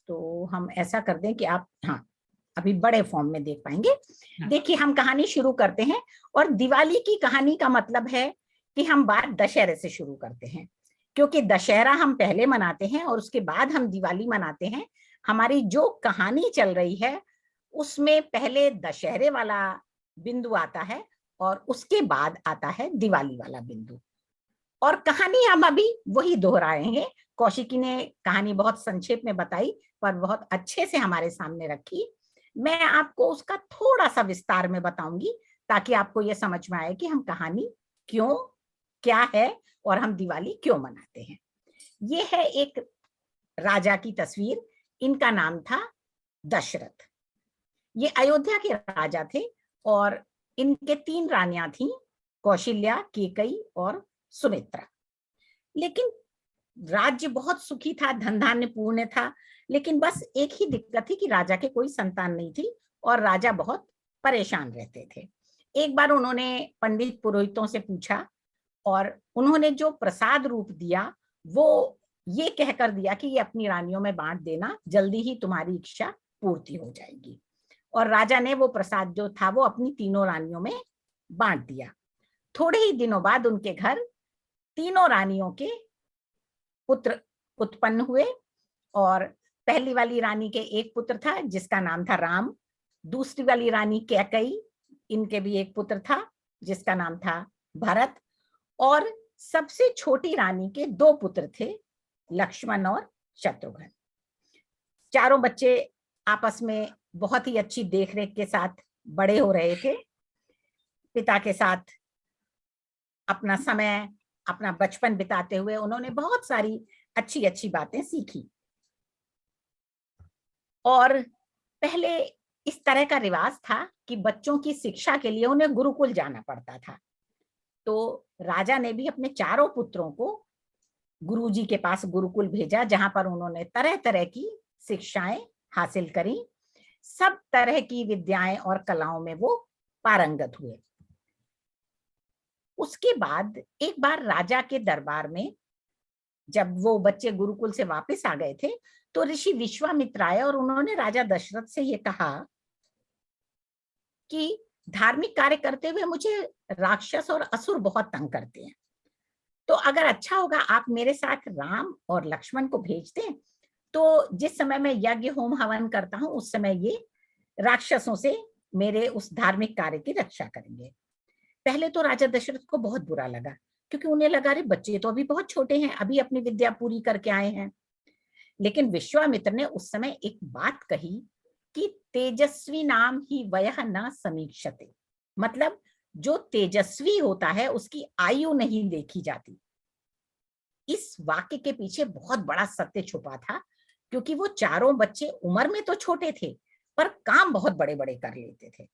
तो हम ऐसा कर दें कि आप हाँ अभी बड़े फॉर्म में देख पाएंगे। हाँ। देखिए हम कहानी शुरू करते हैं और दिवाली की कहानी का मतलब है कि हम बात दशहरे से शुरू करते हैं, क्योंकि दशहरा हम पहले मनाते हैं और उसके बाद हम दिवाली मनाते हैं। हमारी जो कहानी चल रही है उसमें पहले दशहरे वाला बिंदु आता है और उसके बाद आता है दिवाली वाला बिंदु। और कहानी हम अभी वही दोहराएंगे। कौशिकी ने कहानी बहुत संक्षेप में बताई पर बहुत अच्छे से हमारे सामने रखी। मैं आपको उसका थोड़ा सा विस्तार में बताऊंगी ताकि आपको यह समझ में आए कि हम कहानी क्यों, क्या है और हम दिवाली क्यों मनाते हैं। ये है एक राजा की तस्वीर, इनका नाम था दशरथ। ये अयोध्या के राजा थे और इनके 3 रानियां थीं, कौशल्या, केकई और सुमित्रा। लेकिन राज्य बहुत सुखी था, धन धान्य पूर्ण था, लेकिन बस एक ही दिक्कत थी कि राजा के कोई संतान नहीं थी और राजा बहुत परेशान रहते थे। एक बार उन्होंने पंडित पुरोहितों से पूछा और उन्होंने जो प्रसाद रूप दिया वो ये कहकर दिया कि ये अपनी रानियों में बांट देना, जल्दी ही तुम्हारी इच्छा पूर्ति हो जाएगी। और राजा ने वो प्रसाद जो था वो अपनी 3 रानियों में बांट दिया। थोड़े ही दिनों बाद उनके घर 3 रानियों के पुत्र उत्पन्न हुए और पहली वाली रानी के एक पुत्र था जिसका नाम था राम, दूसरी वाली रानी कैकई, इनके भी एक पुत्र था जिसका नाम था भरत, और सबसे छोटी रानी के 2 पुत्र थे, लक्ष्मण और शत्रुघ्न। चारों बच्चे आपस में बहुत ही अच्छी देखरेख के साथ बड़े हो रहे थे। पिता के साथ अपना समय, अपना बचपन बिताते हुए उन्होंने बहुत सारी अच्छी अच्छी बातें सीखी। और पहले इस तरह का रिवाज था कि बच्चों की शिक्षा के लिए उन्हें गुरुकुल जाना पड़ता था। तो राजा ने भी अपने चारों पुत्रों को गुरुजी के पास गुरुकुल भेजा, जहां पर उन्होंने तरह तरह की शिक्षाएं हासिल करी। सब तरह की विद्याएं और कलाओं में वो पारंगत हुए। उसके बाद एक बार राजा के दरबार में जब वो बच्चे गुरुकुल से वापस आ गए थे तो ऋषि विश्वामित्र आए और उन्होंने राजा दशरथ से ये कहा कि धार्मिक कार्य करते हुए मुझे राक्षस और असुर बहुत तंग करते हैं, तो अगर अच्छा होगा आप मेरे साथ राम और लक्ष्मण को भेज दें, तो जिस समय मैं यज्ञ होम हवन करता हूं उस समय ये राक्षसों से मेरे उस धार्मिक कार्य की रक्षा करेंगे। पहले तो राजा दशरथ को बहुत बुरा लगा क्योंकि उन्हें लगा रे बच्चे तो अभी बहुत छोटे हैं, अभी अपनी विद्या पूरी करके आए हैं। लेकिन विश्वामित्र ने उस समय एक बात कही कि तेजस्वी नाम ही वयः न समीक्षते, मतलब जो तेजस्वी होता है उसकी आयु नहीं देखी जाती। इस वाक्य के पीछे बहुत बड़ा सत्य छुपा था, क्योंकि वो चारों बच्चे उम्र में तो छोटे थे पर काम बहुत बड़े बड़े कर लेते थे।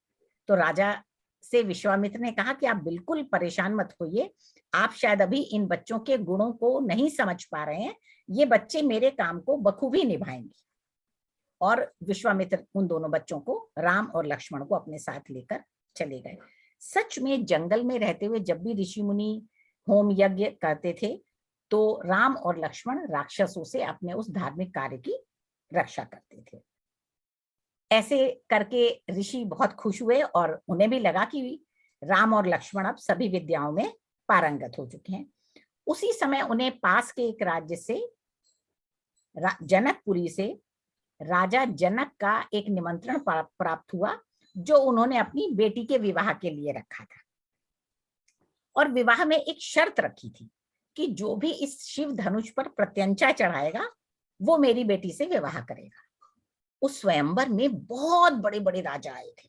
तो राजा से विश्वामित्र ने कहा कि आप बिल्कुल परेशान मत होइए, आप शायद अभी इन बच्चों के गुणों को नहीं समझ पा रहे हैं, ये बच्चे मेरे काम को बखूबी निभाएंगे। और विश्वामित्र उन दोनों बच्चों को, राम और लक्ष्मण को, अपने साथ लेकर चले गए। सच में जंगल में रहते हुए जब भी ऋषि मुनि होम यज्ञ करते थे तो राम और लक्ष्मण राक्षसों से अपने उस धार्मिक कार्य की रक्षा करते थे। ऐसे करके ऋषि बहुत खुश हुए और उन्हें भी लगा कि राम और लक्ष्मण अब सभी विद्याओं में पारंगत हो चुके हैं। उसी समय उन्हें पास के एक राज्य से, जनकपुरी से, राजा जनक का एक निमंत्रण प्राप्त हुआ जो उन्होंने अपनी बेटी के विवाह के लिए रखा था। और विवाह में एक शर्त रखी थी कि जो भी इस शिव धनुष पर प्रत्यंचा चढ़ाएगा वो मेरी बेटी से विवाह करेगा। उस स्वयंवर में बहुत बड़े बड़े राजा आए थे,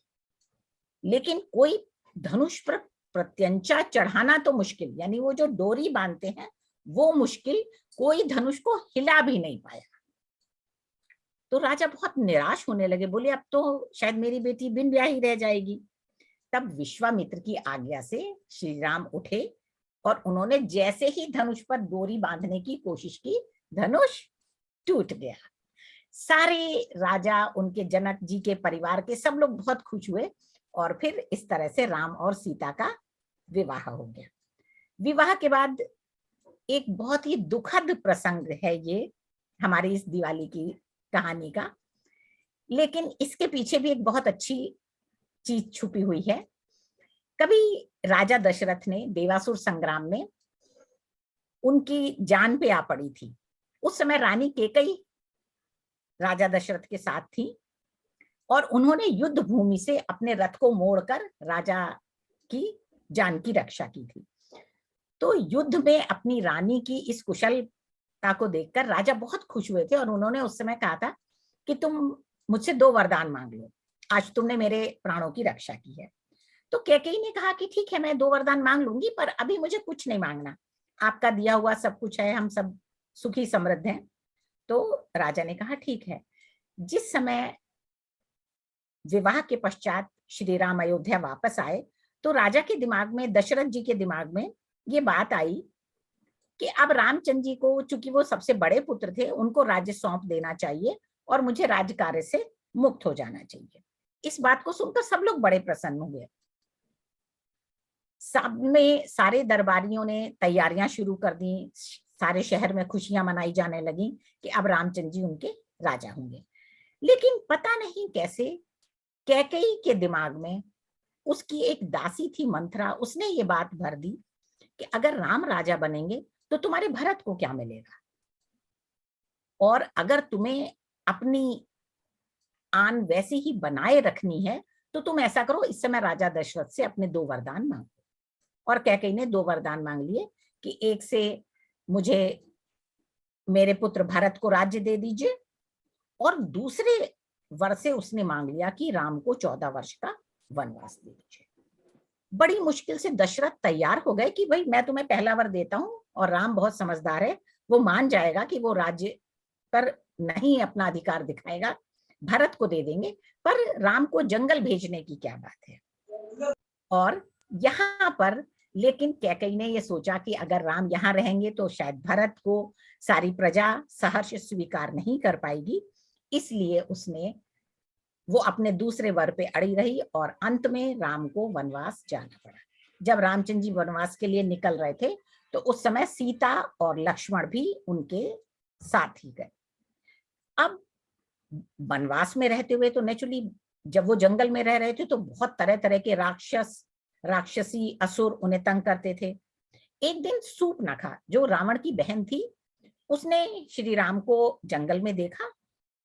लेकिन कोई धनुष पर प्रत्यंचा चढ़ाना तो मुश्किल, यानी वो जो डोरी बांधते हैं वो मुश्किल, कोई धनुष को हिला भी नहीं पाया। तो राजा बहुत निराश होने लगे, बोले अब तो शायद मेरी बेटी बिन ब्याही रह जाएगी। तब विश्वामित्र की आज्ञा से श्री राम उठे और उन्होंने जैसे ही धनुष पर डोरी बांधने की कोशिश की, धनुष टूट गया। सारे राजा, उनके जनक जी के परिवार के सब लोग बहुत खुश हुए और फिर इस तरह से राम और सीता का विवाह हो गया। विवाह के बाद एक बहुत ही दुखद प्रसंग है ये हमारी इस दिवाली की कहानी का, लेकिन इसके पीछे भी एक बहुत अच्छी चीज छुपी हुई है। कभी राजा दशरथ ने देवासुर संग्राम में उनकी जान पे आ पड़ी थी। उस समय रानी कैकेयी राजा दशरथ के साथ थी और उन्होंने युद्ध भूमि से अपने रथ को मोड़कर राजा की जान की रक्षा की थी। तो युद्ध में अपनी रानी की इस कुशलता को देखकर राजा बहुत खुश हुए थे और उन्होंने उस समय कहा था कि तुम मुझसे 2 वरदान मांग लो, आज तुमने मेरे प्राणों की रक्षा की है। तो कैकेयी ने कहा कि ठीक है, मैं 2 वरदान मांग लूंगी, पर अभी मुझे कुछ नहीं मांगना, आपका दिया हुआ सब कुछ है, हम सब सुखी समृद्ध हैं। तो राजा ने कहा ठीक है। जिस समय विवाह के पश्चात श्री राम अयोध्या वापस आए तो राजा के दिमाग में, दशरथ जी के दिमाग में ये बात आई कि अब रामचंद्र जी को, चूंकि वो सबसे बड़े पुत्र थे, उनको राज्य सौंप देना चाहिए और मुझे राज्यकार्य से मुक्त हो जाना चाहिए। इस बात को सुनकर सब लोग बड़े प्रसन्न हुए। सब में सारे दरबारियों ने तैयारियां शुरू कर दी, सारे शहर में खुशियां मनाई जाने लगी कि अब रामचंद्र जी उनके राजा होंगे। लेकिन पता नहीं कैसे कैकेयी के दिमाग में, उसकी एक दासी थी मंथरा, उसने ये बात भर दी कि अगर राम राजा बनेंगे तो तुम्हारे भरत को क्या मिलेगा, और अगर तुम्हें अपनी आन वैसे ही बनाए रखनी है तो तुम ऐसा करो, इस समय राजा दशरथ से अपने 2 वरदान मांगो। और कैकेयी ने 2 वरदान मांग लिए कि एक से मुझे मेरे पुत्र भरत को राज्य दे दीजिए, और दूसरे वर से उसने मांग लिया कि राम को 14 वर्ष का वनवास दे दीजिए। बड़ी मुश्किल से दशरथ तैयार हो गए कि भाई मैं तुम्हें पहला वर देता हूं, और राम बहुत समझदार है, वो मान जाएगा कि वो राज्य पर नहीं अपना अधिकार दिखाएगा, भरत को दे देंगे, पर राम को जंगल भेजने की क्या बात है। और यहाँ पर लेकिन कैकेयी ने ये सोचा कि अगर राम यहाँ रहेंगे तो शायद भरत को सारी प्रजा सहर्ष स्वीकार नहीं कर पाएगी, इसलिए उसने वो अपने दूसरे वर पे अड़ी रही और अंत में राम को वनवास जाना पड़ा। जब रामचंद्र जी वनवास के लिए निकल रहे थे तो उस समय सीता और लक्ष्मण भी उनके साथ ही गए। अब वनवास में रहते हुए तो नेचुरली जब वो जंगल में रह रहे थे तो बहुत तरह तरह के राक्षस, राक्षसी, असुर उन्हें तंग करते थे। एक दिन सूर्पनखा जो रावण की बहन थी, उसने श्री राम को जंगल में देखा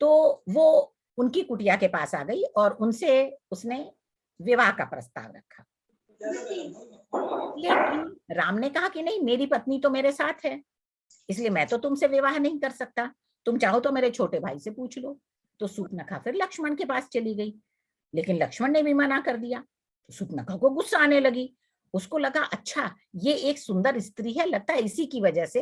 तो वो उनकी कुटिया के पास आ गई और उनसे उसने विवाह का प्रस्ताव रखा। लेकिन राम ने कहा कि नहीं, मेरी पत्नी तो मेरे साथ है, इसलिए मैं तो तुमसे विवाह नहीं कर सकता। तुम चाहो तो मेरे छोटे भाई से पूछ लो। तो सूर्पनखा फिर लक्ष्मण के पास चली गई, लेकिन लक्ष्मण ने भी मना कर दिया। तो सूर्पनखा को गुस्सा आने लगी। उसको लगा अच्छा ये एक सुंदर स्त्री है, लगता है इसी की वजह से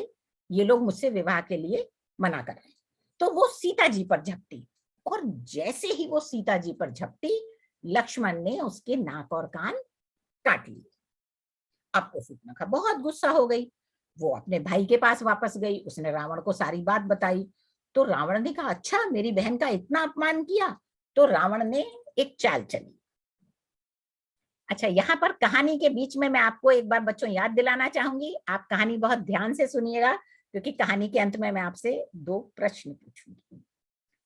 ये लोग मुझसे विवाह के लिए मना कर रहे हैं। तो वो सीता जी पर झपटी, और जैसे ही वो सीता जी पर झपटी, लक्ष्मण ने उसके नाक और कान काट लिए। अब तो सूर्पनखा बहुत गुस्सा हो गई। वो अपने भाई के पास वापस गई, उसने रावण को सारी बात बताई। तो रावण ने कहा अच्छा मेरी बहन का इतना अपमान किया। तो रावण ने एक चाल चली। अच्छा, यहाँ पर कहानी के बीच में मैं आपको एक बार बच्चों याद दिलाना चाहूंगी, आप कहानी बहुत ध्यान से सुनिएगा, क्योंकि कहानी के अंत में मैं आपसे 2 प्रश्न पूछूंगी,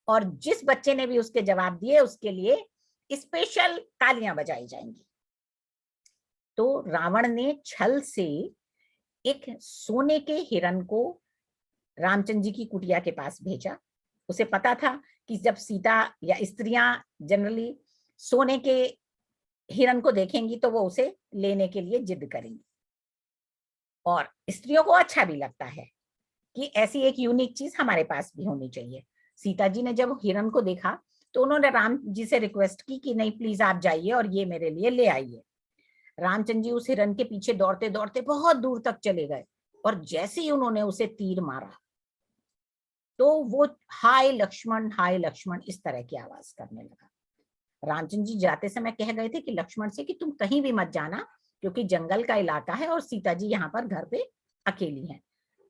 और जिस बच्चे ने भी उसके जवाब दिए उसके लिए स्पेशल तालियां बजाई जाएंगी। तो रावण ने छल से एक सोने के हिरण को रामचंद्र जी की कुटिया के पास भेजा। उसे पता था कि जब सीता या स्त्रियां जनरली सोने के हिरण को देखेंगी तो वो उसे लेने के लिए जिद करेंगी, और स्त्रियों को अच्छा भी लगता है कि ऐसी एक यूनिक चीज हमारे पास भी होनी चाहिए। सीता जी ने जब हिरण को देखा तो उन्होंने राम जी से रिक्वेस्ट की कि नहीं प्लीज आप जाइए और ये मेरे लिए ले आइए। रामचंद्र जी उस हिरण के पीछे दौड़ते दौड़ते बहुत दूर तक चले गए, और जैसे ही उन्होंने उसे तीर मारा तो वो हाय लक्ष्मण इस तरह की आवाज करने लगा। रामचंद्र जी जाते समय कह गए थे कि लक्ष्मण से कि तुम कहीं भी मत जाना, क्योंकि जंगल का इलाका है और सीता जी यहाँ पर घर पे अकेली हैं।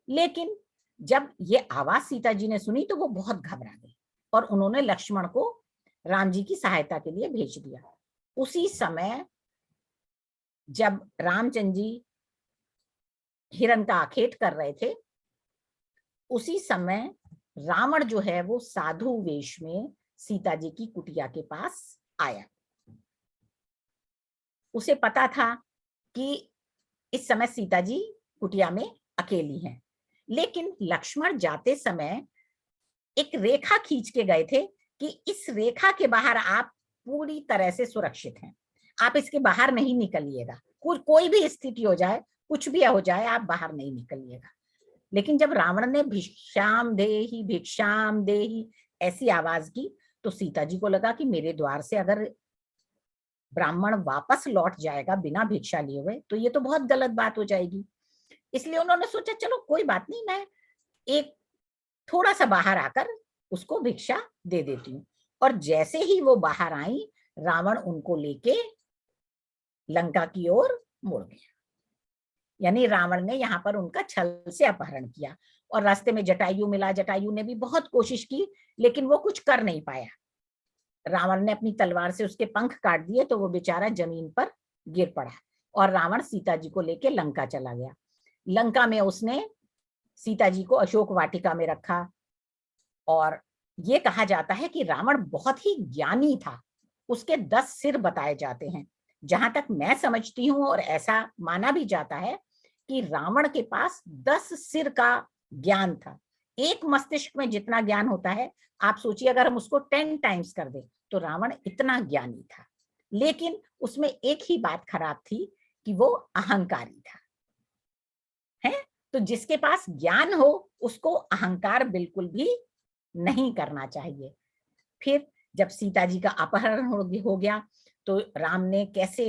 लेकिन जब ये आवाज सीता जी ने सुनी तो वो बहुत घबरा गई, और उन्होंने लक्ष्मण को राम जी की सहायता के लिए भेज दिया। उसी समय जब रामचंद्र जी हिरण का आखेट कर रहे थे, उसी समय रावण जो है वो साधु वेश में सीता जी की कुटिया के पास आया। उसे पता था कि इस समय सीता जी कुटिया में अकेली हैं, लेकिन लक्ष्मण जाते समय एक रेखा खींच के गए थे कि इस रेखा के बाहर आप पूरी तरह से सुरक्षित हैं, आप इसके बाहर नहीं निकलिएगा, कोई भी स्थिति हो जाए, कुछ भी हो जाए, आप बाहर नहीं निकलिएगा। लेकिन जब रावण ने भिक्षाम देहि ऐसी आवाज की तो सीता जी को लगा कि मेरे द्वार से अगर ब्राह्मण वापस लौट जाएगा बिना भिक्षा लिए हुए तो ये तो बहुत गलत बात हो जाएगी। इसलिए उन्होंने सोचा चलो कोई बात नहीं, मैं एक थोड़ा सा बाहर आकर उसको भिक्षा दे देती हूँ। और जैसे ही वो बाहर आई, रावण उनको लेके लंका की ओर मुड़ गया। यानी रावण ने यहाँ पर उनका छल से अपहरण किया। और रास्ते में जटायु मिला, जटायु ने भी बहुत कोशिश की लेकिन वो कुछ कर नहीं पाया। रावण ने अपनी तलवार से उसके पंख काट दिए तो वो बेचारा जमीन पर गिर पड़ा, और रावण सीता जी को लेके लंका चला गया। लंका में उसने सीता जी को अशोक वाटिका में रखा, और ये कहा जाता है कि रावण बहुत ही ज्ञानी था। उसके 10 सिर बताए जाते हैं। जहां तक मैं समझती हूँ और ऐसा माना भी जाता है कि रावण के पास 10 सिर का ज्ञान था। एक मस्तिष्क में जितना ज्ञान होता है, आप सोचिए अगर हम उसको 10 टाइम्स कर दें तो रावण इतना ज्ञानी था। लेकिन उसमें एक ही बात खराब थी कि वो अहंकारी था, है? तो जिसके पास ज्ञान हो उसको अहंकार बिल्कुल भी नहीं करना चाहिए। फिर जब सीता जी का अपहरण हो गया तो राम ने कैसे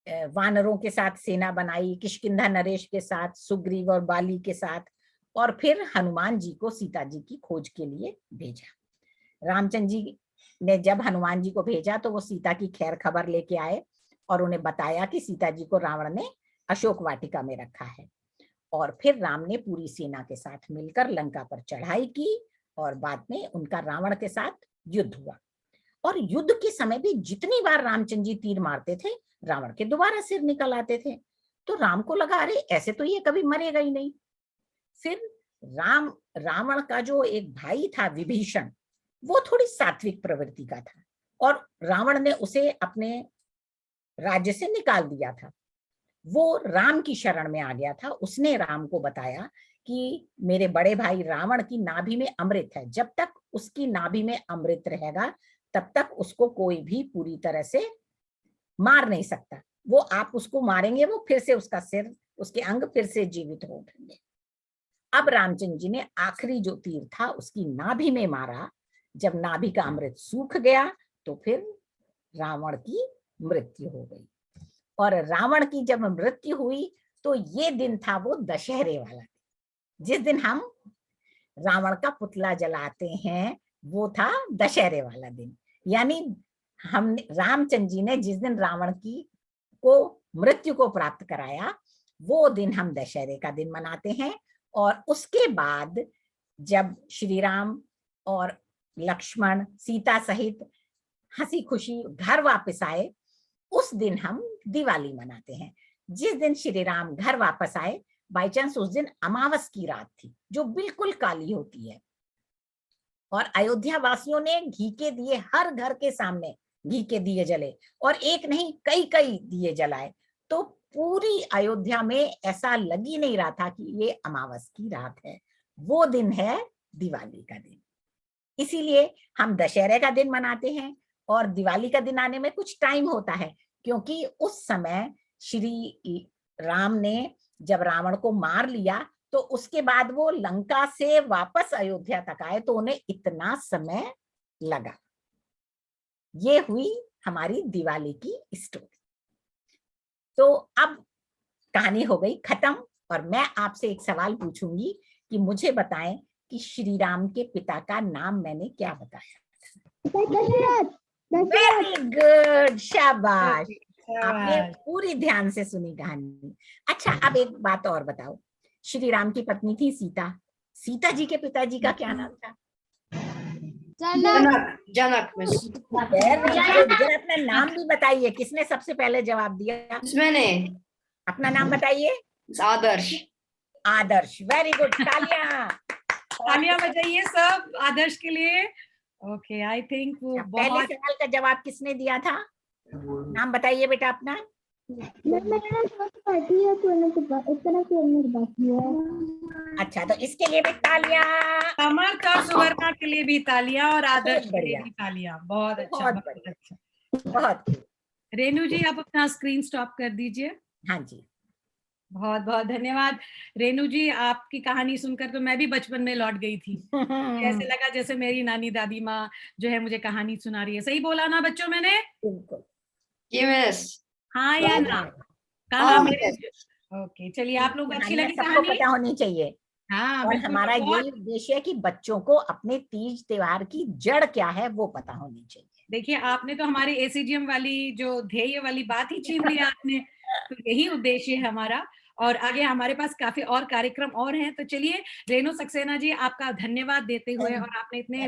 वानरों के साथ सेना बनाई, किष्किंधा नरेश के साथ, सुग्रीव और बाली के साथ, और फिर हनुमान जी को सीता जी की खोज के लिए भेजा। रामचंद्र जी ने जब हनुमान जी को भेजा तो वो सीता की खैर खबर लेके आए और उन्हें बताया कि सीता जी को रावण ने अशोक वाटिका में रखा है। और फिर राम ने पूरी सेना के साथ मिलकर लंका पर चढ़ाई की, और बाद में उनका रावण के साथ युद्ध हुआ। और युद्ध के समय भी जितनी बार रामचंद्र जी तीर मारते थे, रावण के दोबारा सिर निकल आते थे। तो राम को लगा अरे ऐसे तो ये कभी मरेगा ही नहीं। फिर रावण का जो एक भाई था विभीषण, वो थोड़ी सात्विक प्रवृत्ति का था, और रावण ने उसे अपने राज्य से निकाल दिया था। वो राम की शरण में आ गया था। उसने राम को बताया कि मेरे बड़े भाई रावण की नाभि में अमृत है, जब तक उसकी नाभि में अमृत रहेगा तब तक उसको कोई भी पूरी तरह से मार नहीं सकता। वो आप उसको मारेंगे, वो फिर से उसका सिर, उसके अंग फिर से जीवित हो उठेंगे। अब रामचंद्र जी ने आखिरी जो तीर था उसकी नाभि में मारा। जब नाभि का अमृत सूख गया तो फिर रावण की मृत्यु हो गई। और रावण की जब मृत्यु हुई तो ये दिन था वो दशहरे वाला दिन, जिस दिन हम रावण का पुतला जलाते हैं, वो था दशहरे वाला दिन। यानी हम रामचंद्र जी ने जिस दिन रावण की को मृत्यु को प्राप्त कराया, वो दिन हम दशहरे का दिन मनाते हैं। और उसके बाद जब श्री राम और लक्ष्मण सीता सहित हंसी खुशी घर वापस आए, उस दिन हम दिवाली मनाते हैं। जिस दिन श्री राम घर वापस आए, बाई चांस उस दिन अमावस की रात थी जो बिल्कुल काली होती है, और अयोध्या वासियों ने घी के दिए, हर घर के सामने घी के दिए जले, और एक नहीं कई कई दिए जलाए। तो पूरी अयोध्या में ऐसा लग ही नहीं रहा था कि ये अमावस की रात है। वो दिन है दिवाली का दिन। इसीलिए हम दशहरे का दिन मनाते हैं। और दिवाली का दिन आने में कुछ टाइम होता है, क्योंकि उस समय श्री राम ने जब रावण को मार लिया तो उसके बाद वो लंका से वापस अयोध्या तक आए, तो उन्हें इतना समय लगा। ये हुई हमारी दिवाली की स्टोरी। तो अब कहानी हो गई खत्म, और मैं आपसे एक सवाल पूछूंगी कि मुझे बताएं कि श्री राम के पिता का नाम मैंने क्या बताया? वेरी गुड, शाबाश, आपने पूरी ध्यान से सुनी कहानी। अच्छा, अब एक बात और बताओ, श्री राम की पत्नी थी सीता, सीता जी के पिताजी का क्या नाम था? जनक। जनक। जरा अपना नाम भी बताइए, किसने सबसे पहले जवाब दिया? मैंने। अपना नाम बताइए। आदर्श। आदर्श, वेरी गुड, तालियां तालियां बजाइए सब आदर्श के लिए। ओके, आई थिंक वो पहले सवाल का जवाब किसने दिया था? नाम बताइए बेटा अपना। अच्छा, तो इसके लिए भी तालियां। समर्थ और सुवर्णा के लिए भी तालियां, और आदर्श के लिए भी तालियां। बहुत अच्छा, बहुत अच्छा, बहुत। रेनू जी, आप अपना स्क्रीन स्टॉप कर दीजिए। हाँ जी, बहुत बहुत धन्यवाद रेनू जी। आपकी कहानी सुनकर तो मैं भी बचपन में लौट गई थी। ऐसे लगा जैसे मेरी नानी दादी माँ जो है मुझे कहानी सुना रही है। सही बोला ना बच्चों मैंने? हाँ या ना? कहा मेरे। ओके, चलिए, आप लोग अच्छी लगी सबको पता होनी चाहिए। हाँ, और हमारा यही उद्देश्य है कि बच्चों को अपने तीज त्योहार की जड़ क्या है वो पता होनी चाहिए। देखिए, आपने तो हमारे एसीजीएम वाली जो ध्येय वाली बात ही छीन ली आपने। तो यही उद्देश्य है हमारा, और आगे हमारे पास काफी और कार्यक्रम और हैं। तो चलिए, रेणु सक्सेना जी, आपका धन्यवाद देते हुए, और आपने इतने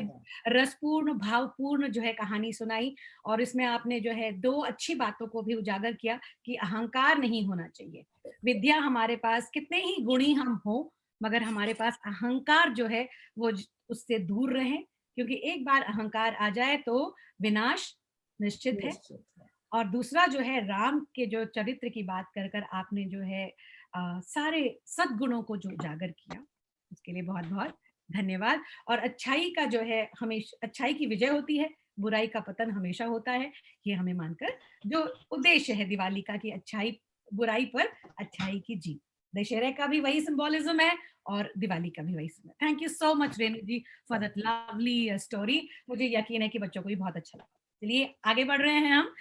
रसपूर्ण भावपूर्ण जो है कहानी सुनाई, और इसमें आपने जो है 2 अच्छी बातों को भी उजागर किया कि अहंकार नहीं होना चाहिए। विद्या हमारे पास कितने ही गुणी हम हो, मगर हमारे पास अहंकार जो है वो उससे दूर रहें, क्योंकि एक बार अहंकार आ जाए तो विनाश निश्चित है। और दूसरा जो है, राम के जो चरित्र की बात कर कर आपने जो है सारे सद्गुणों को जो उजागर किया, उसके लिए बहुत बहुत धन्यवाद। और अच्छाई का जो है, हमेशा अच्छाई की विजय होती है, बुराई का पतन हमेशा होता है। ये हमें मानकर जो उद्देश्य है दिवाली का कि अच्छाई बुराई पर अच्छाई की जीत, दशहरे का भी वही सिंबोलिज्म है और दिवाली का भी वही symbol. Thank you so much Renu ji for that lovely story. मुझे यकीन है कि बच्चों को भी बहुत अच्छा लगा। चलिए, आगे बढ़ रहे हैं हम,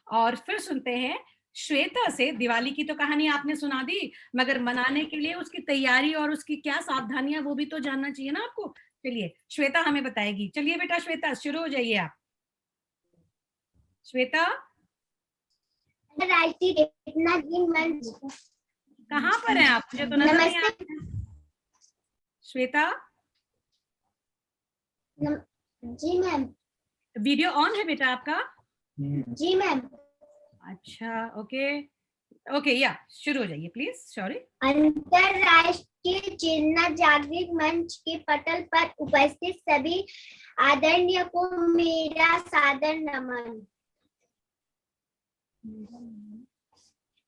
और फिर सुनते हैं श्वेता से। दिवाली की तो कहानी आपने सुना दी, मगर मनाने के लिए उसकी तैयारी और उसकी क्या सावधानियां, वो भी तो जानना चाहिए ना आपको। चलिए, श्वेता हमें बताएगी। चलिए बेटा, श्वेता शुरू हो जाइए आप। श्वेता, कहाँ पर हैं आप? मुझे तो नजर नहीं आ रहा। श्वेता जी मैम। वीडियो ऑन है बेटा आपका? जी मैम। अच्छा, ओके ओके, या शुरू हो जाइए प्लीज। सॉरी। अंतरराष्ट्रीय चेतना जागृत मंच के पटल पर उपस्थित सभी आदरणीय को मेरा सादर नमन।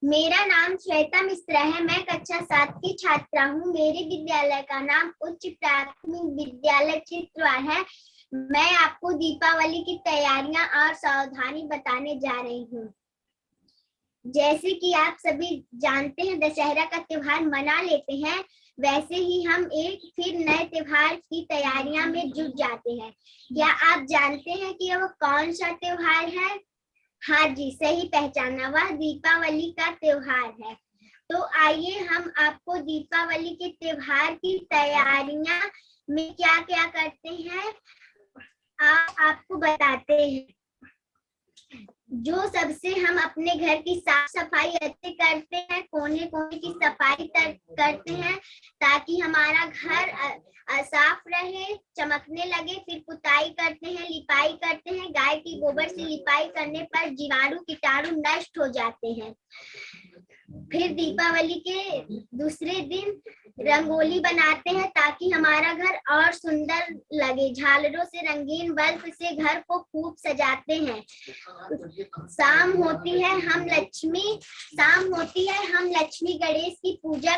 मेरा नाम श्वेता मिश्रा है। मैं कक्षा 7 की छात्रा हूँ। मेरे विद्यालय का नाम उच्च प्राथमिक विद्यालय चित्रवार है। मैं आपको दीपावली की तैयारियां और सावधानी बताने जा रही हूँ। जैसे कि आप सभी जानते हैं, दशहरा का त्योहार मना लेते हैं। वैसे ही हम एक फिर नए त्योहार की तैयारियां में जुट जाते हैं। क्या आप जानते हैं कि वो कौन सा त्योहार है? हाँ जी, सही पहचाना, वह दीपावली का त्योहार है। तो आइए हम आपको दीपावली के त्योहार की तैयारियां में क्या क्या करते हैं आपको बताते हैं। जो सबसे हम अपने घर की साफ सफाई अच्छे करते हैं, कोने कोने की सफाई करते हैं ताकि हमारा घर साफ रहे, चमकने लगे। फिर पुताई करते हैं, लिपाई करते हैं। गाय की गोबर से लिपाई करने पर जीवाणु कीटाणु नष्ट हो जाते हैं। फिर दीपावली के दूसरे दिन रंगोली बनाते हैं ताकि हमारा घर और सुंदर लगे। झालरों से, रंगीन बल्ब से घर को खूब सजाते हैं। शाम होती है हम लक्ष्मी गणेश की पूजा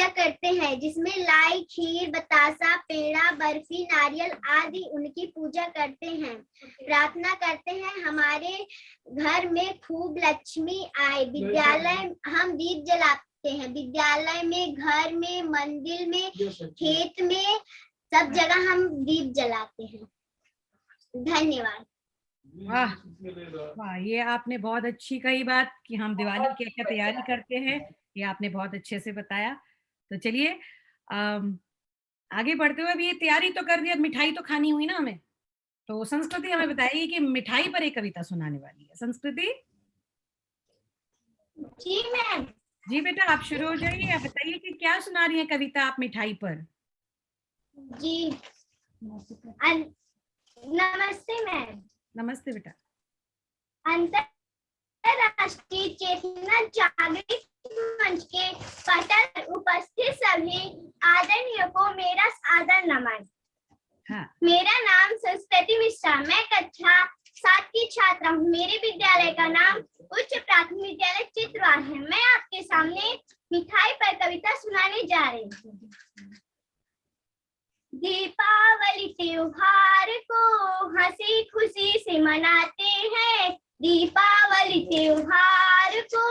करते हैं जिसमें लाई, खीर, बतासा, पेड़ा, बर्फी, नारियल आदि उनकी पूजा करते हैं। प्रार्थना करते हैं हमारे घर में खूब लक्ष्मी आए। विद्यालय हम दीप जलाते हैं, विद्यालय में, घर में, मंदिर में, खेत में, सब जगह हम दीप जलाते हैं। धन्यवाद। वाह वाह, ये आपने बहुत अच्छी कही बात कि हम दिवाली की क्या तैयारी करते हैं, ये आपने बहुत अच्छे से बताया। तो चलिए आगे बढ़ते हुए, अभी ये तैयारी तो कर दिया, मिठाई तो खानी हुई ना हमें, तो संस्कृति हमें बताइए कि मिठाई पर एक कविता सुनाने वाली है। संस्कृति जी मैम। जी बेटा, आप शुरू हो जाइए। आप बताइए कि क्या सुना रही है कविता आप मिठाई पर। जी नमस्ते मैम। नमस्ते बेटा। अंतरराष्ट्रीय चेतना जागृत मंच के पटल पर उपस्थित सभी आदरणीयों को मेरा सादर नमन। हाँ। मेरा नाम संस्कृति मिश्रा, मैं कक्षा 7 की छात्रा हूँ। मेरे विद्यालय का नाम उच्च प्राथमिक विद्यालय चित्रवार है। मैं आपके सामने मिठाई पर कविता सुनाने जा रही हूँ। दीपावली त्योहार को हंसी खुशी से मनाते हैं। दीपावली त्योहार को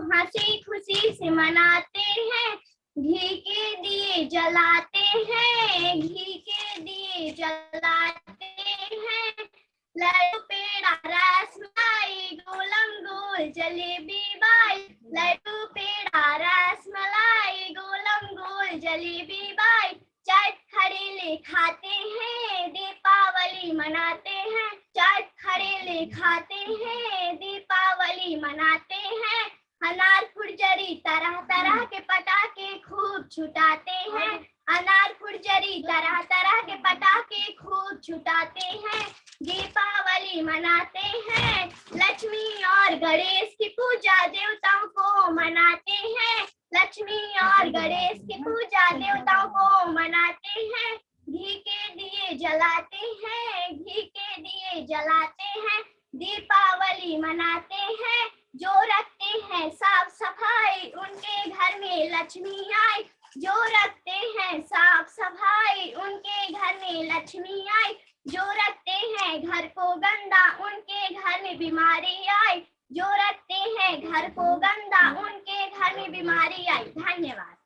हंसी खुशी से मनाते हैं। घी के दिए जलाते हैं, घी के दिए जलाते हैं। लड्डू, पेड़ा, रसमलाई, गोलम गोल जलेबी बाई। लड्डू, पेड़ा, रसमलाई, गोलम गोल जलेबी बाई। चाट खड़ेले खाते हैं, दीपावली मनाते हैं। चाट खड़ेले खाते हैं, दीपावली मनाते हैं। अनार फुलझड़ी, तरह तरह के पटाखे खूब छुटाते हैं। अनार फुलझड़ी, तरह तरह के पटाखे खूब छुटाते हैं। दीपावली मनाते हैं। लक्ष्मी और गणेश की पूजा देवताओं को मनाते हैं। लक्ष्मी और गणेश की पूजा देवताओं को मनाते हैं। घी के दिए जलाते हैं, घी के दिए जलाते हैं। दीपावली मनाते हैं। जो रखते हैं साफ सफाई, उनके घर में लक्ष्मी आई। जो रखते हैं साफ सफाई, उनके घर में लक्ष्मी आई। जो रखते हैं घर को गंदा, उनके घर में बीमारी आई। जो रखते हैं घर को गंदा, उनके घर में बीमारी आई। धन्यवाद।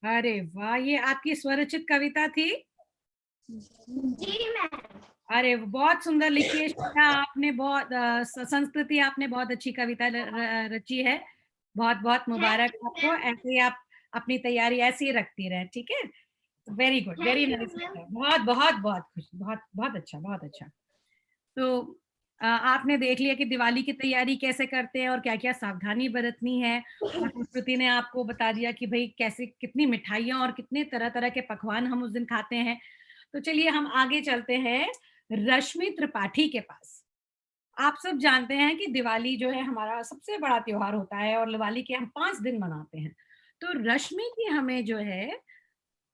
अरे वाह, ये आपकी स्वरचित कविता थी? जी मैम। अरे बहुत सुंदर लिखी है श्वेता आपने, बहुत संस्कृति आपने बहुत अच्छी कविता रची है। बहुत बहुत मुबारक आपको, ऐसे ही आप अपनी तैयारी ऐसे ही रखती रहे, ठीक है? Very good, very nice. बहुत बहुत बहुत खुश, बहुत बहुत अच्छा, बहुत अच्छा। तो आपने देख लिया कि दिवाली की तैयारी कैसे करते हैं और क्या क्या सावधानी बरतनी है, और संस्कृति ने आपको बता दिया कि भाई कैसे कितनी मिठाइयाँ और कितने तरह तरह के पकवान हम उस दिन खाते हैं। तो चलिए हम आगे चलते हैं रश्मि त्रिपाठी के पास। आप सब जानते हैं कि दिवाली जो है हमारा सबसे बड़ा त्योहार होता है और दिवाली के हम 5 दिन मनाते हैं। तो रश्मि जी हमें जो है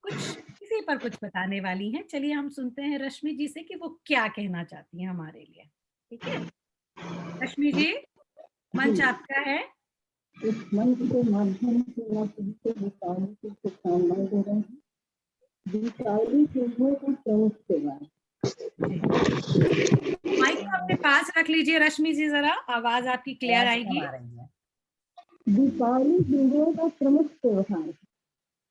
कुछ इसी पर कुछ बताने वाली हैं। चलिए हम सुनते हैं रश्मि जी से कि वो क्या कहना चाहती हैं हमारे लिए, ठीक है? रश्मि जी, मंच आपका है। इस मंच के माध्यम से मैं तुमसे दीपावली की शुभकामनाएं दे रही हूँ। दीपावली त्योहार को प्रमुख त्योहार। माइक को अपने पास रख लीजिए रश्मि जी, जरा आवाज आपकी क्लियर आएगी। दीपावली हिंदुओं का प्रमुख त्योहार है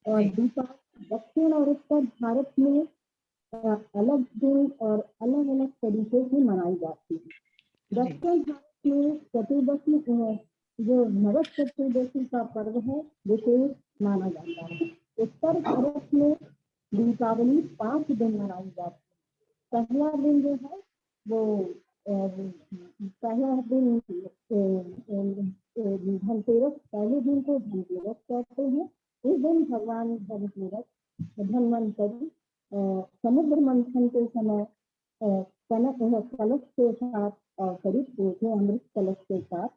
और दीपावली दक्षिण और उत्तर भारत में अलग दिन और अलग अलग तरीके से मनाई जाती है। दक्षिण भारत में चतुर्दशी जो नरक चतुर्दशी का पर्व है विशेष माना जाता है। उत्तर भारत में दीपावली 5 दिन मनाई जाती है। पहला दिन जो है वो पहला दिन धनतेरस, पहले दिन को धनतेरस कहते हैं। इस दिन भगवान धन्वंतरि समुद्र मंथन के समय कलश के साथ और करीब अमृत कलश के साथ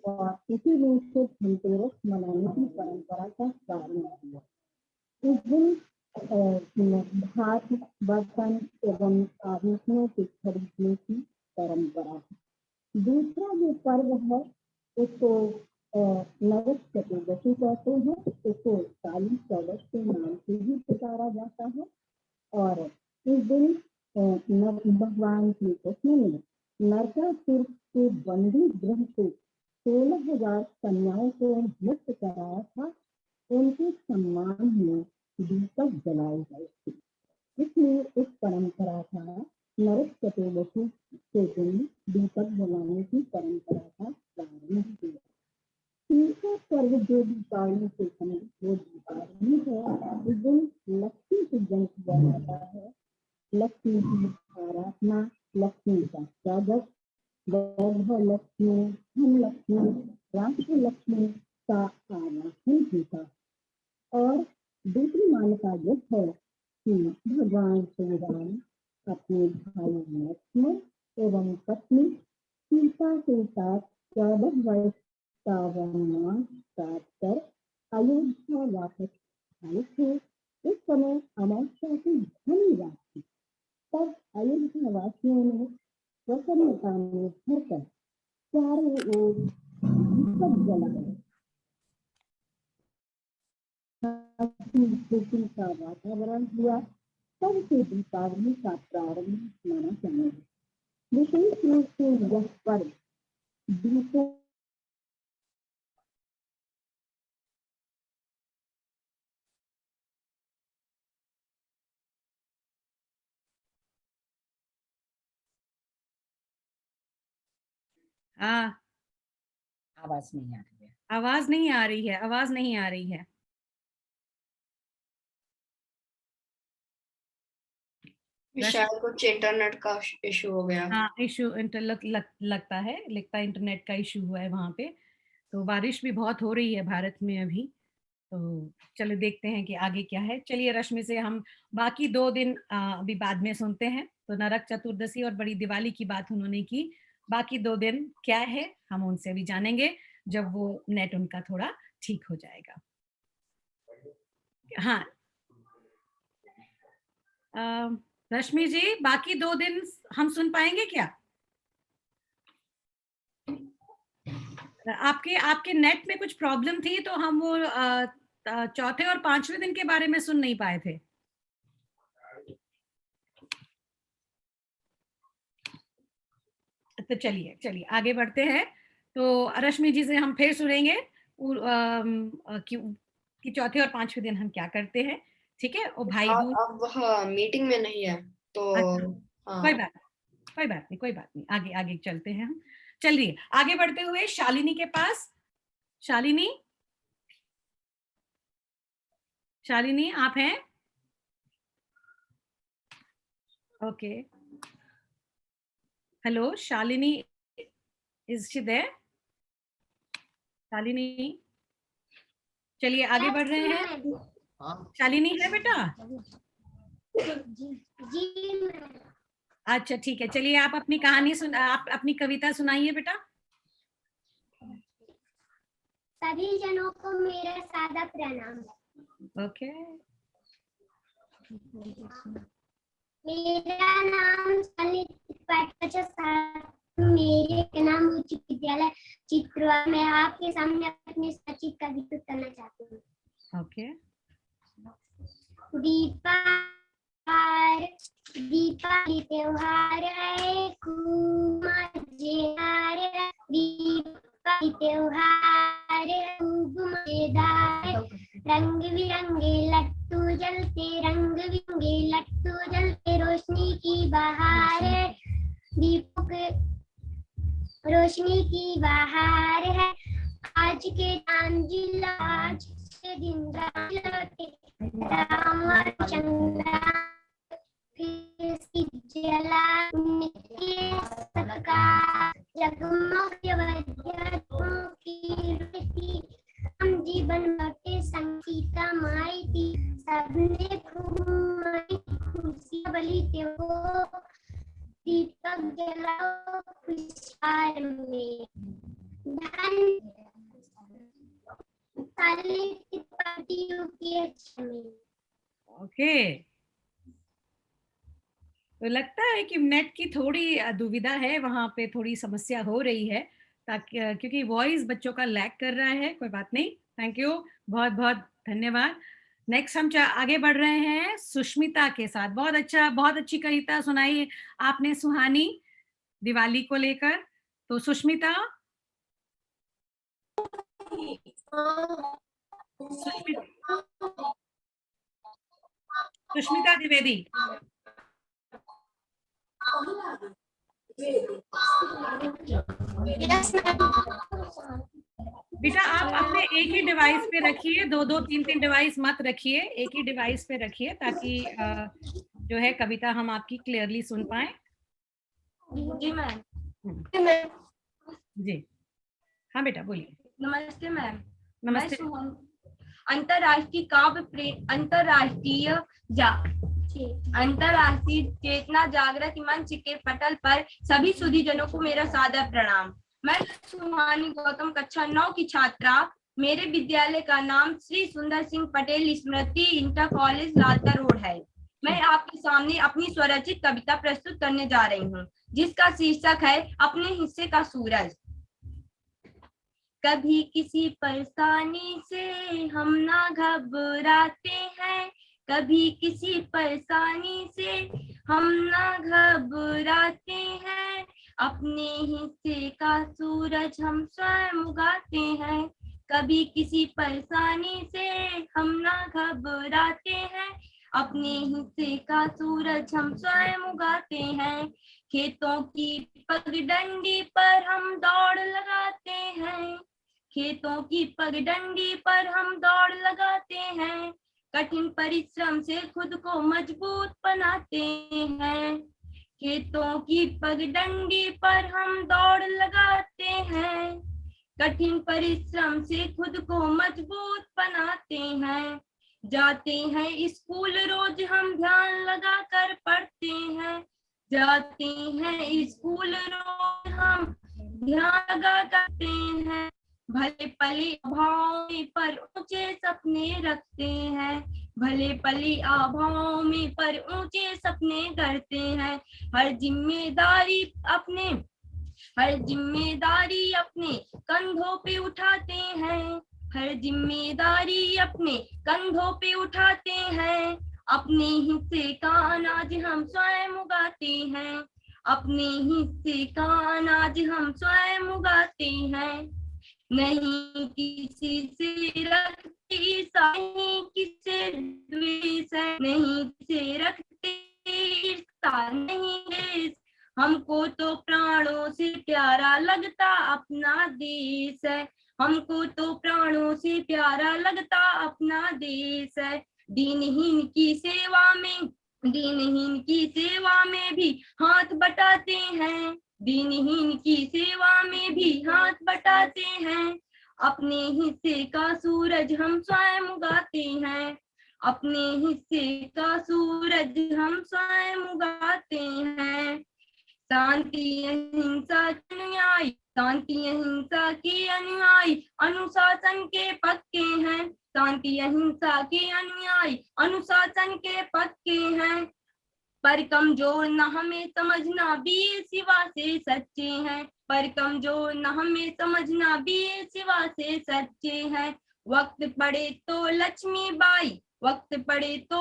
और इसी दिन से धनतेरस मनाने की परंपरा का प्रारंभ हुआ। इस दिन भात बर्तन एवं आभूषणों के खरीदने की परंपरा है। दूसरा जो पर्व है इसको नरक चतुर्दशी कहते हैं। इसको काली चौदस के नाम से भी पुकारा जाता है और इस दिन भगवान श्री कृष्ण ने नरकासुर के बंदी गृह से 16,000 कन्याओं को मुक्त कराया था। उनके सम्मान में दीपक जलाए गए थे, इसलिए इस परंपरा का नरक चतुर्दशी के दिन दीपक जलाने की परंपरा का प्रारंभ हुआ। तीसरा पर्व जो दीपावली से समय वो दीपावली है। इस दिन लक्ष्मी पूजन किया जाता है। लक्ष्मी की आराधना, लक्ष्मी का स्वागत, वैभव लक्ष्मी, धन लक्ष्मी, राष्ट्र लक्ष्मी का आवाहन होता और दूसरी मान्यता यह है कि भगवान श्री राम अपने भाई लक्ष्मण एवं पत्नी सीता के साथ 14 वर्ष का वनवास काट कर अयोध्या वापस आए थे। इस समय अमावस्या की घनी रात थी। तब अयोध्या वासियों ने प्रसन्नता में भरकर चारों ओर दीपक जलाए। खुशी का वातावरण हुआ। तब से दीपावली का प्रारंभ माना जाने लगा। विशेष रूप से यह पर्व दीपों आवाज नहीं आ रही है। आवाज नहीं आ रही है। आवाज नहीं आ रही है। शायद कुछ इंटरनेट का इशू हो गया। हाँ, इशू लगता है इंटरनेट का इशू हुआ है वहां पे। तो बारिश भी बहुत हो रही है भारत में अभी। तो चलो देखते हैं कि आगे क्या है। चलिए रश्मि से हम बाकी 2 दिन अभी बाद में सुनते हैं। तो नरक चतुर्दशी और बड़ी दिवाली की बात उन्होंने की। बाकी 2 दिन क्या है हम उनसे भी जानेंगे जब वो नेट उनका थोड़ा ठीक हो जाएगा। हाँ रश्मि जी, बाकी 2 दिन हम सुन पाएंगे क्या? आपके नेट में कुछ प्रॉब्लम थी तो हम वो चौथे और 5वें दिन के बारे में सुन नहीं पाए थे। तो चलिए आगे बढ़ते हैं। तो रश्मि जी से हम फिर सुनेंगे कि चौथे और 5वें दिन हम क्या करते हैं। ठीक है। और भाई दूज अब मीटिंग में नहीं है तो कोई बात नहीं आगे चलते हैं हम। चलिए आगे बढ़ते हुए शालिनी के पास। शालिनी आप हैं? Okay, hello Shalini, is she there? Shalini, चलिए आगे बढ़ रहे हैं। शालिनी है बेटा? जी अच्छा ठीक है, चलिए आप अपनी कहानी आप अपनी कविता सुनाइए बेटा। सभी जनों को मेरा सादा प्रणाम। ओके। मेरा नाम मेरे नाम उच्च विद्यालय चित्रवा में आपके सामने अपनी सचित कविता करना चाहती हूँ। ओके। दीपावली त्योहार है खूब मजेदार। दीप त्योहार खूब मजेदार, रंग बिरंगे लट्टू जलते, रंग बिरंगे लट्टू जलते, रोशनी की बहार है, दीपों के रोशनी की बहार है। आज के चांद जिला, आज के दिन राम और चंद्रा जला सबका जगमग की हम जीवन बाटे संग सीता माई थी, सबने खुशियां बली हो, दीपक जलाओ खुशहाल में, धन ओके, तो लगता है कि नेट की थोड़ी दुविधा है, वहां पे थोड़ी समस्या हो रही है, ताकि क्योंकि वॉइस बच्चों का लैग कर रहा है। कोई बात नहीं, थैंक यू, बहुत बहुत धन्यवाद। नेक्स्ट हम आगे बढ़ रहे हैं सुष्मिता के साथ। बहुत अच्छा, बहुत अच्छी कविता सुनाई आपने सुहानी, दिवाली को लेकर। तो सुष्मिता सुष्मिता द्विवेदी, बेटा आप अपने एक ही डिवाइस पे रखिए, दो दो तीन तीन डिवाइस मत रखिए, एक ही डिवाइस पे रखिए, ताकि जो है कविता हम आपकी क्लियरली सुन पाए। जी मैम। जी हाँ बेटा बोलिए। नमस्ते मैम। नमस्ते। अंतरराष्ट्रीय अंतरराष्ट्रीय चेतना जागृत मंच के पटल पर सभी सुधीजनों को मेरा सादर प्रणाम। मैं सुहानी गौतम कक्षा 9 की छात्रा। मेरे विद्यालय का नाम श्री सुंदर सिंह पटेल स्मृति इंटर कॉलेज लालता रोड है। मैं आपके सामने अपनी स्वरचित कविता प्रस्तुत करने जा रही हूँ, जिसका शीर्षक है अपने हिस्से का सूरज। कभी किसी परेशानी से हम ना घबराते हैं, कभी किसी परेशानी से हम ना घबराते हैं, अपने हिस्से का सूरज हम स्वयं उगाते हैं। कभी किसी परेशानी से हम ना घबराते हैं, अपने हिस्से का सूरज हम स्वयं उगाते हैं। खेतों की पगडंडी पर हम दौड़ लगाते हैं, खेतों की पगडंडी पर हम दौड़ लगाते हैं, कठिन परिश्रम से खुद को मजबूत बनाते हैं। खेतों की पगडंडी पर हम दौड़ लगाते हैं, कठिन परिश्रम से खुद को मजबूत बनाते हैं। जाते हैं स्कूल रोज हम ध्यान लगा कर पढ़ते हैं, जाते हैं स्कूल रोज हम ध्यान लगा करते हैं। भले पले अभाव में पर ऊंचे सपने रखते हैं, भले पले अभाव में पर ऊंचे सपने करते हैं। हर जिम्मेदारी अपने कंधों पे उठाते हैं, हर जिम्मेदारी अपने कंधों पे उठाते हैं। अपने हिस्से का अनाज हम स्वयं उगाते हैं, अपने हिस्से का अनाज हम स्वयं उगाते हैं। नहीं किसी से रखते ईर्ष्या, नहीं किसी द्वेष है, नहीं किसे रखते ईर्ष्या, नहीं द्वेष। हमको तो प्राणों से प्यारा लगता अपना देश है, हमको तो प्राणों से प्यारा लगता अपना देश है। दीनहीन की सेवा में भी हाथ बटाते हैं, दीनहीन की सेवा में भी हाथ बटाते हैं। अपने हिस्से का सूरज हम स्वयं उगाते हैं, अपने हिस्से का सूरज हम स्वयं उगाते हैं। शांति अहिंसा के अनुयायी अनुशासन के पक्के हैं, शांति अहिंसा के अनुयायी अनुशासन के पक्के हैं। पर कमजोर न हमें समझना वीर शिवा से सच्चे हैं, पर कमजोर न हमें समझना वीर शिवा से सच्चे हैं। वक्त पड़े तो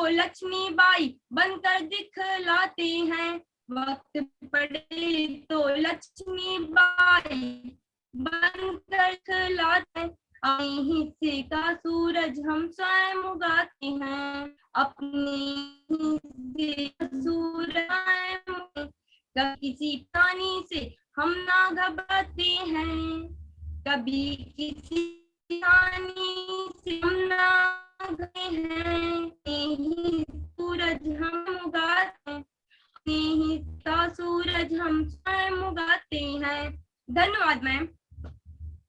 लक्ष्मीबाई बनकर दिखलाते हैं, वक्त पड़े तो लक्ष्मीबाई बनकर खिलाते हैं, अपने हिस्से का सूरज हम स्वयं उगाते हैं, अपने हिस्से का सूरज कभी किसी पानी से हम ना घबराते हैं, कभी किसी पानी से हम ना घबराते हैं, सूरज हम उगाते हैं, का सूरज हम स्वयं उगाते हैं। धन्यवाद मैम।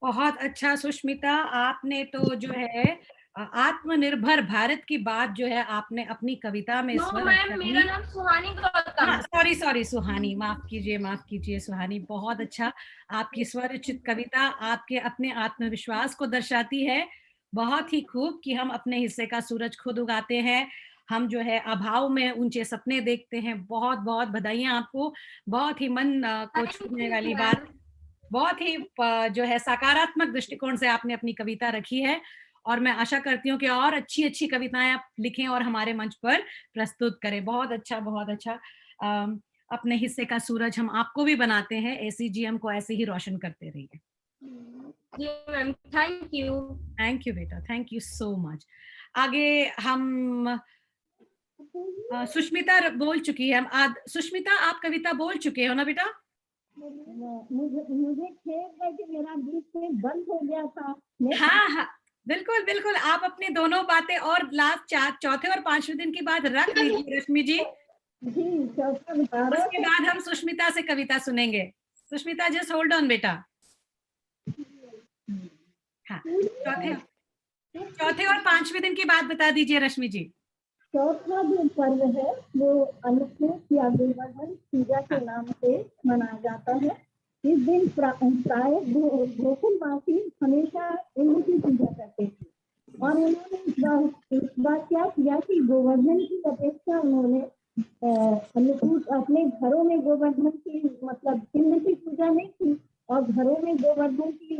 बहुत अच्छा सुष्मिता, आपने तो जो है आत्मनिर्भर भारत की बात जो है आपने अपनी कविता में मैम मेरा नाम सुहानी गौतम। सॉरी सुहानी, माफ कीजिए सुहानी। बहुत अच्छा, आपकी स्वरचित कविता आपके अपने आत्मविश्वास को दर्शाती है। बहुत ही खूब कि हम अपने हिस्से का सूरज खुद उगाते हैं, हम जो है अभाव में ऊंचे सपने देखते हैं। बहुत बहुत बधाइयां आपको, बहुत ही मन को छूने वाली बात, बहुत ही जो है सकारात्मक दृष्टिकोण से आपने अपनी कविता रखी है। और मैं आशा करती हूँ कि और अच्छी अच्छी कविताएं आप लिखें और हमारे मंच पर प्रस्तुत करें। बहुत अच्छा, बहुत अच्छा। अपने हिस्से का सूरज हम आपको भी बनाते हैं, एसीजीएम को ऐसे ही रोशन करते रहिए। जी मैम, थैंक यू बेटा, थैंक यू सो मच। आगे हम सुष्मिता बोल चुकी है। सुष्मिता, आप कविता बोल चुके हो ना बेटा? मुझे खेद है कि मेरा बीच में बंद हो गया था। हाँ, बिल्कुल बिल्कुल, आप अपनी दोनों बातें और लास्ट चौथे और 5वें दिन की बात रख लीजिए रश्मि जी। उसके बाद हम सुष्मिता से कविता सुनेंगे। सुष्मिता जस्ट होल्ड ऑन बेटा। हाँ, चौथे और 5वें दिन की बात बता दीजिए रश्मि जी। चौथा जो पर्व है वो अन्नकूट या गोवर्धन पूजा के नाम से मनाया जाता है। इस दिन प्राय गोकुलवासी हमेशा इंद्र की पूजा करते थे, और उन्होंने इस बार क्या किया कि गोवर्धन की अपेक्षा उन्होंने अन्नकूट अपने घरों में गोवर्धन की, मतलब इंद्र की पूजा नहीं की, और घरों में गोवर्धन की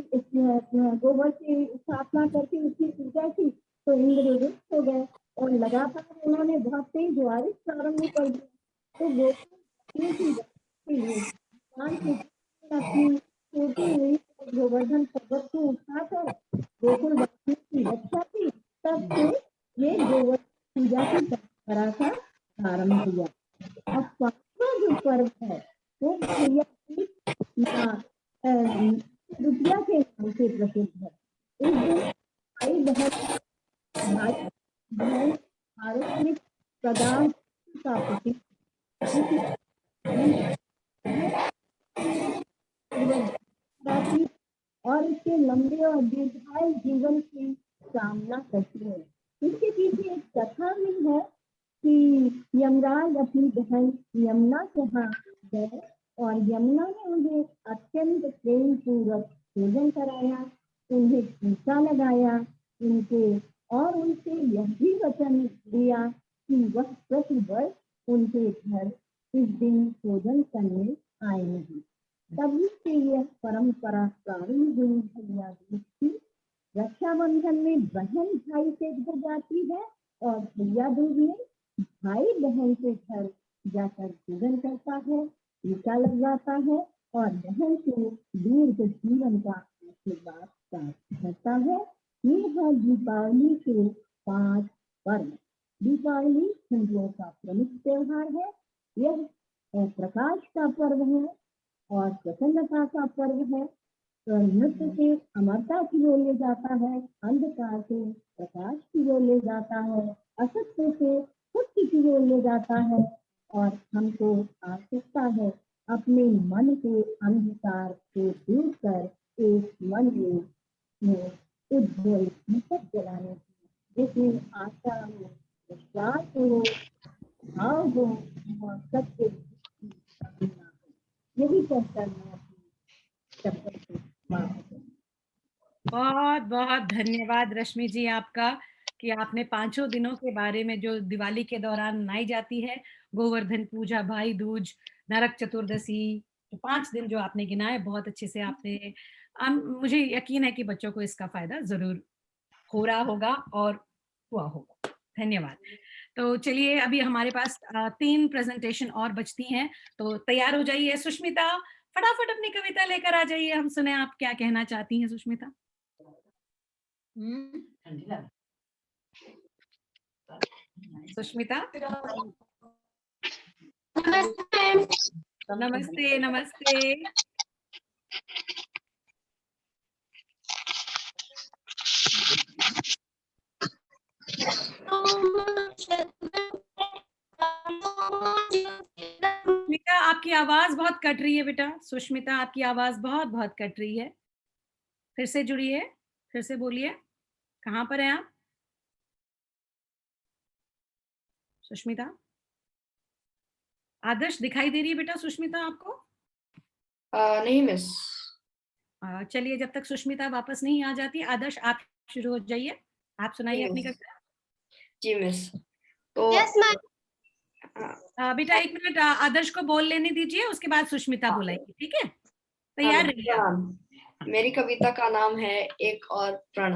गोबर की स्थापना करके उसकी पूजा की। तो इंद्र रुष्ट हो गए और लगातार उन्होंने बहुत तेज बारिश प्रारंभ कर दी। तो गोवर्धन पर्वत को उठाकर गोकुलवासियों की रक्षा की। तब से ये गोवर्धन पूजा की परंपरा का प्रारंभ हुआ। अब 5वां जो पर्व है वो दुर्गा के नाम से प्रसिद्ध है। इस दिन भाई बहन पारस्परिक प्रदान का प्रतीक, और इसके लंबे और दीर्घायु जीवन की कामना करती है। इसके पीछे एक कथा भी है कि यमराज अपनी बहन यमुना के यहाँ गए और यमुना ने उन्हें अत्यंत प्रेम पूर्वक पूजन कराया, उन्हें टीका लगाया, और उनसे यह भी वचन दिया कि वह प्रतिवर्ष उनके घर इस दिन भोजन करने आएंगी। तभी से यह परंपरा प्रारंभ हुई। भैया दूज की रक्षाबंधन में बहन भाई से घर जाती है और भैया दूज में भाई बहन के घर जाकर पूजन करता है, टीका लग जाता है और बहन से दीर्घ जीवन का आशीर्वाद प्राप्त करता है। ये है दीपावली के 5 पर्व। दीपावली हिंदुओं का प्रमुख त्योहार है। यह प्रकाश का पर्व है और प्रसन्नता का पर्व है। तो नृत्य से अमरता की ओर ले जाता है, अंधकार से प्रकाश की ओर ले जाता है, असत्य से सत्य की ओर ले जाता है, और हमको आवश्यकता है अपने मन के अंधकार को दूर कर एक मन में उज्जवल दीपक जलाने की, जिसमें आशा हो, विश्वास हो, भाव हो और सत्य की कामना हो। यही कहकर मैं अपनी शब्दों को समाप्त करती हूँ। बहुत बहुत धन्यवाद रश्मि जी आपका कि आपने 5 दिनों के बारे में जो दिवाली के दौरान मनाई जाती है, गोवर्धन पूजा, भाई दूज, नरक चतुर्दशी, तो 5 दिन जो आपने गिनाए बहुत अच्छे से आपने। मुझे यकीन है कि बच्चों को इसका फायदा जरूर हो रहा होगा और हुआ होगा। धन्यवाद। तो चलिए, अभी हमारे पास 3 प्रेजेंटेशन और बचती हैं, तो तैयार हो जाइए। सुष्मिता, फटाफट अपनी कविता लेकर आ जाइए, हम सुने आप क्या कहना चाहती हैं सुष्मिता। सुष्मिता, नमस्ते नमस्ते। सुष्मिता, आपकी आवाज बहुत कट रही है बेटा। सुष्मिता, आपकी आवाज बहुत बहुत कट रही है। फिर से जुड़िए, फिर से बोलिए, कहाँ पर हैं आप सुष्मिता? आदर्श, दिखाई दे रही है बेटा सुष्मिता आपको? नहीं मिस। चलिए, जब तक सुष्मिता वापस नहीं आ जाती, आदर्श आप शुरू हो जाइए, आप सुनाइए अपनी कविता। जी मिस। तो बेटा एक मिनट, आदर्श को बोल लेने दीजिए, उसके बाद सुष्मिता बोलेगी, ठीक है? तैयार रहिए आप। मेरी कविता का नाम है एक और प्रण।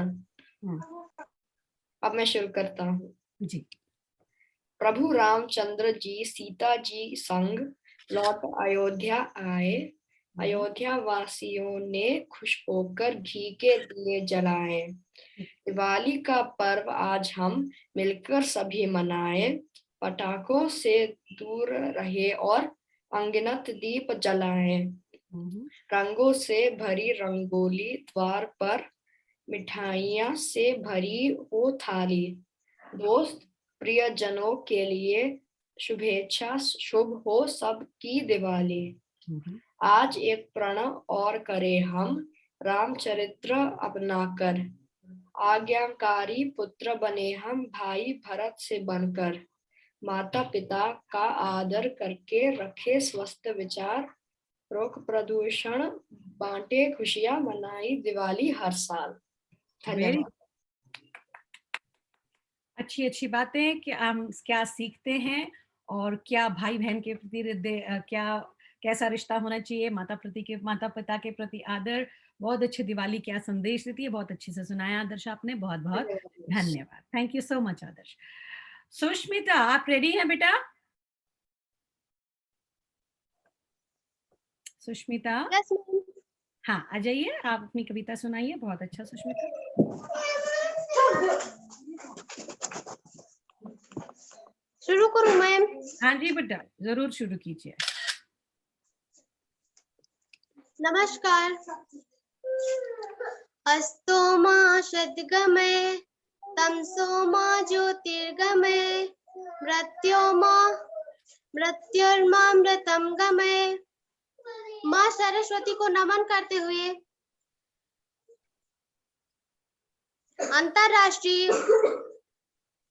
अब मैं शुरू करता हूँ। जी। प्रभु रामचंद्र जी सीता जी संग लौट अयोध्या आए। अयोध्या वासियों ने खुश होकर घी के दिए जलाए। दिवाली का पर्व आज हम मिलकर सभी मनाए। पटाखों से दूर रहे और अनगिनत दीप जलाए। रंगों से भरी रंगोली द्वार पर, मिठाइयाँ से भरी हो थाली। दोस्त प्रियजनों के लिए शुभेच्छा, शुभ हो सबकी दिवाली। आज एक प्रण और करे हम, रामचरित्र अपनाकर। आज्ञाकारी पुत्र बने हम भाई भरत से बनकर। माता पिता का आदर करके रखे स्वस्थ विचार। रोक प्रदूषण, बांटे खुशियां, मनाई दिवाली हर साल। धन्यवाद। अच्छी अच्छी बातें कि हम क्या सीखते हैं और क्या भाई बहन के प्रति क्या कैसा रिश्ता होना चाहिए, माता पिता के प्रति आदर। बहुत अच्छी दिवाली क्या संदेश देती है, बहुत अच्छे से सुनाया आदर्श आपने, बहुत बहुत धन्यवाद। थैंक यू सो मच आदर्श। सुष्मिता, आप रेडी हैं बेटा? सुष्मिता? हाँ, आ जाइए, आप अपनी कविता सुनाइए। बहुत अच्छा सुष्मिता। शुरू करूं मैम? हाँ जी बेटा, जरूर शुरू कीजिए। नमस्कार। अस्तो मा शतगमय तमसो मा ज्योतिर्गमय मृत्युर्मामृतम गमय। माँ सरस्वती को नमन करते हुए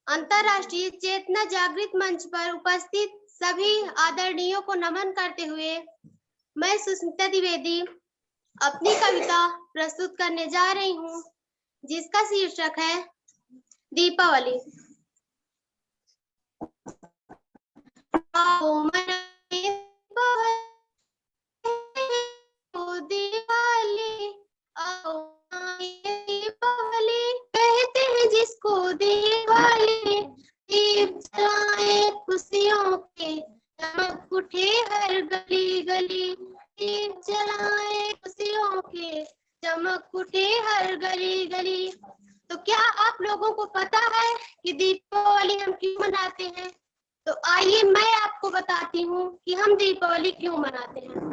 अंतरराष्ट्रीय चेतना जागृत मंच पर उपस्थित सभी आदरणीयों को नमन करते हुए मैं सुष्मिता द्विवेदी अपनी कविता प्रस्तुत करने जा रही हूँ, जिसका शीर्षक है दीपावली। दीपावली कहते हैं जिसको दीवाली। दीप जलाए खुशियों के, चमक उठे हर गली गली। दीप जलाए खुशियों के, चमक उठे हर गली गली। तो क्या आप लोगों को पता है कि दीपावली हम क्यों मनाते हैं? तो आइए मैं आपको बताती हूँ कि हम दीपावली क्यों मनाते हैं।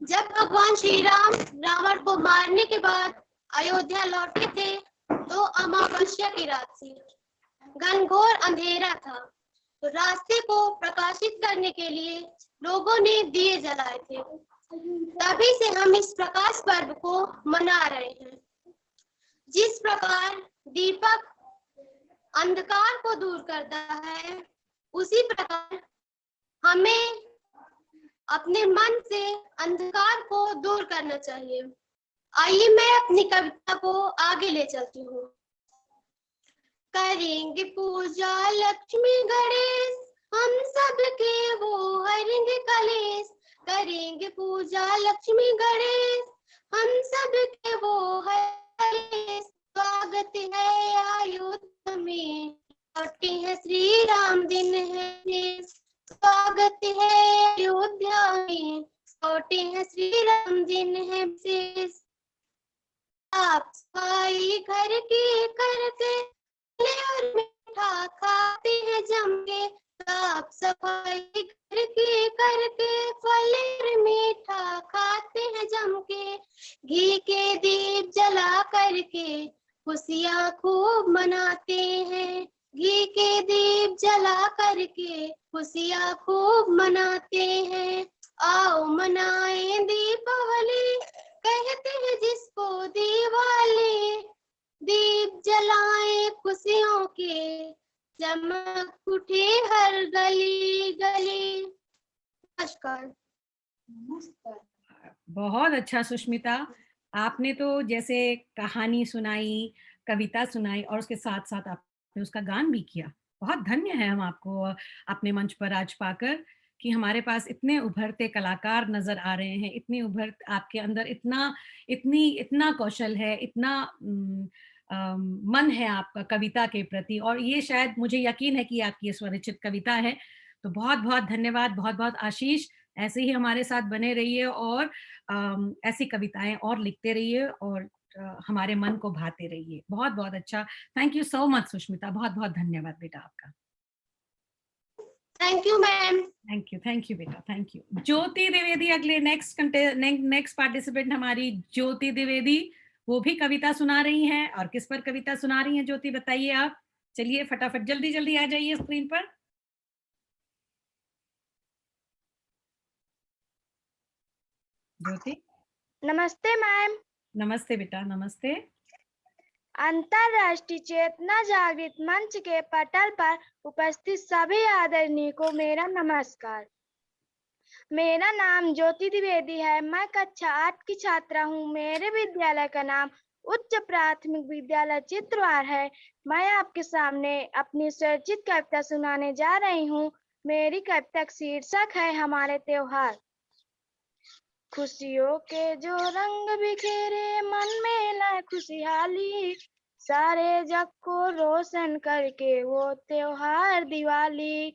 जब भगवान श्री राम रावण को मारने के बाद अयोध्या लौटे थे तो अमावस्या की रात थी, घनघोर अंधेरा था। तो रास्ते को प्रकाशित करने के लिए लोगों ने दिए जलाए थे। तभी से हम इस प्रकाश पर्व को मना रहे हैं। जिस प्रकार दीपक अंधकार को दूर करता है, उसी प्रकार हमें अपने मन से अंधकार को दूर करना चाहिए। आइए मैं अपनी कविता को आगे ले चलती हूँ। करेंगे पूजा लक्ष्मी गणेश, हम सब के वो हरेंगे कलेश। करेंगे पूजा लक्ष्मी गणेश, हम सब के वो हरेंगे। स्वागत है अयोध्या में, लौटे हैं श्री राम दिन है। स्वागत है अयोध्या में, लौटे हैं श्री राम जिन्हें विशेष। साफ सफाई घर की करके और मीठा खाते हैं जम के। साफ सफाई घर की करके फल और मीठा खाते हैं जम के। घी के दीप जला करके खुशियाँ खूब मनाते हैं। घी के दीप जला करके खुशियाँ खूब मनाते हैं। आओ मनाएं दीपावली, कहते हैं जिसको दिवाली। दीप जलाएं खुशियों के, चमक उठे हर गली गली। नमस्कार। बहुत अच्छा सुष्मिता, आपने तो जैसे कहानी सुनाई, कविता सुनाई और उसके साथ साथ आपने उसका गान भी किया। बहुत धन्य है हम आपको अपने मंच पर आज पाकर कि हमारे पास इतने उभरते कलाकार नजर आ रहे हैं। आपके अंदर इतना कौशल है, इतना मन है आपका कविता के प्रति, और ये शायद मुझे यकीन है कि आपकी ये स्वरचित कविता है। तो बहुत बहुत धन्यवाद, बहुत बहुत आशीष। ऐसे ही हमारे साथ बने रहिए और ऐसी कविताएं और लिखते रहिए और हमारे मन को भाते रहिए। बहुत बहुत अच्छा। Thank you so much Sushmita, बहुत बहुत धन्यवाद बेटा आपका। Thank you ma'am. Thank you बेटा, थैंक यू। ज्योति द्विवेदी अगले नेक्स्ट पार्टिसिपेंट हमारी ज्योति द्विवेदी, वो भी कविता सुना रही हैं। और किस पर कविता सुना रही हैं ज्योति, बताइए आप। चलिए फटाफट जल्दी जल्दी आ जाइए स्क्रीन पर। ज्योति। नमस्ते मैम। नमस्ते बेटा, नमस्ते। अंतरराष्ट्रीय चेतना जागृत मंच के पटल पर उपस्थित सभी आदरणीय को मेरा नमस्कार। मेरा नाम ज्योति द्विवेदी है। मैं कक्षा 8 की छात्रा हूँ। मेरे विद्यालय का नाम उच्च प्राथमिक विद्यालय चित्रवार है। मैं आपके सामने अपनी स्वरचित कविता सुनाने जा रही हूँ। मेरी कविता का शीर्षक है हमारे त्योहार। खुशियों के जो रंग बिखेरे मन में लाए खुशहाली, सारे जग को रोशन करके वो त्योहार दिवाली।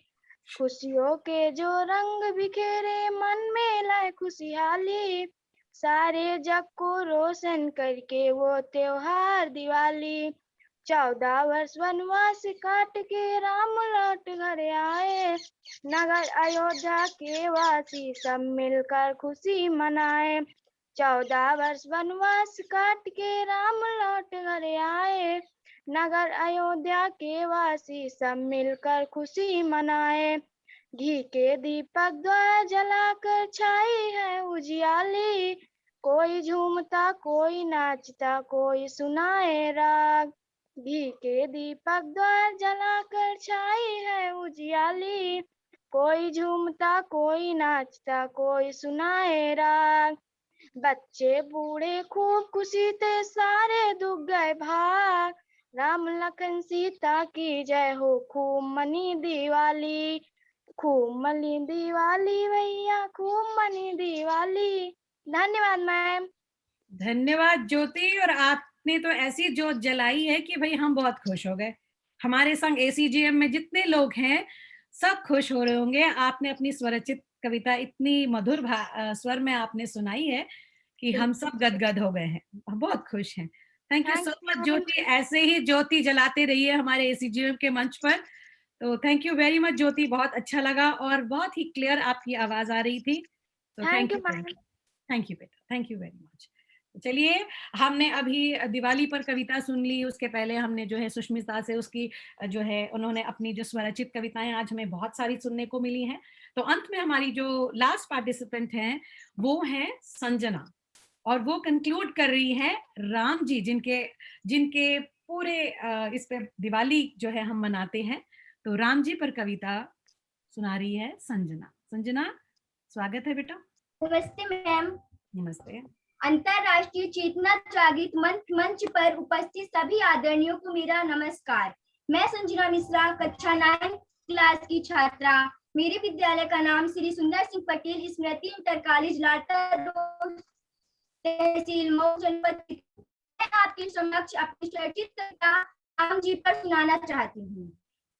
खुशियों के जो रंग बिखेरे मन में लाए खुशहाली, सारे जग को रोशन करके वो त्योहार दिवाली। 14 वर्ष वनवास काट के राम लौट घर आए, नगर अयोध्या के वासी सब मिलकर खुशी मनाए। 14 वर्ष वनवास काट के राम लौट घर आए, नगर अयोध्या के वासी सब मिलकर खुशी मनाए। घी के दीपक द्वार जलाकर छाई है उजियाली, कोई झूमता कोई नाचता कोई सुनाए राग। घी के दीपक द्वार जलाकर छाई है उजियाली, कोई झूमता कोई नाचता कोई सुनाए राग। बच्चे बूढ़े खूब खुशी थे सारे दुख गए भाग, राम लखन सीता की जय हो खूब मनी दिवाली। खूब मनी दिवाली भैया, खूब मनी दिवाली। धन्यवाद मैम। धन्यवाद ज्योति। और आपने तो ऐसी जोत जलाई है कि भाई हम बहुत खुश हो गए। हमारे संग ACGM में जितने लोग हैं सब खुश हो रहे होंगे। आपने अपनी स्वरचित कविता इतनी मधुर स्वर में आपने सुनाई है कि हम सब गदगद हो गए हैं, बहुत खुश हैं। थैंक यू सो मच ज्योति। ऐसे ही ज्योति जलाते रहिए हमारे ACGM के मंच पर। तो थैंक यू वेरी मच ज्योति, बहुत अच्छा लगा और बहुत ही क्लियर आपकी आवाज आ रही थी। तो थैंक यू बेटा, थैंक यू वेरी मच। चलिए, हमने अभी दिवाली पर कविता सुन ली, उसके पहले हमने जो है सुष्मिता से उसकी जो है उन्होंने अपनी जो स्वरचित कविताएं आज हमें बहुत सारी सुनने को मिली हैं। तो अंत में हमारी जो लास्ट पार्टिसिपेंट हैं वो है संजना, और वो कंक्लूड कर रही है राम जी, जिनके पूरे इस पे दिवाली जो है हम मनाते हैं। तो राम जी पर कविता सुना रही है संजना। संजना, स्वागत है बेटा। नमस्ते मैम। नमस्ते। अंतरराष्ट्रीय चेतना जागृत मंच पर उपस्थित सभी आदरणीयों को मेरा नमस्कार। मैं संजना मिश्रा, कक्षा 9 क्लास की छात्रा। मेरे विद्यालय का नाम श्री सुंदर सिंह पटेल स्मृति इंटर कॉलेज लाटा रोड, तहसील मऊ, जनपद। मैं आपके समक्ष अपनी स्वरचित कविता राम जी पर सुनाना चाहती हूँ।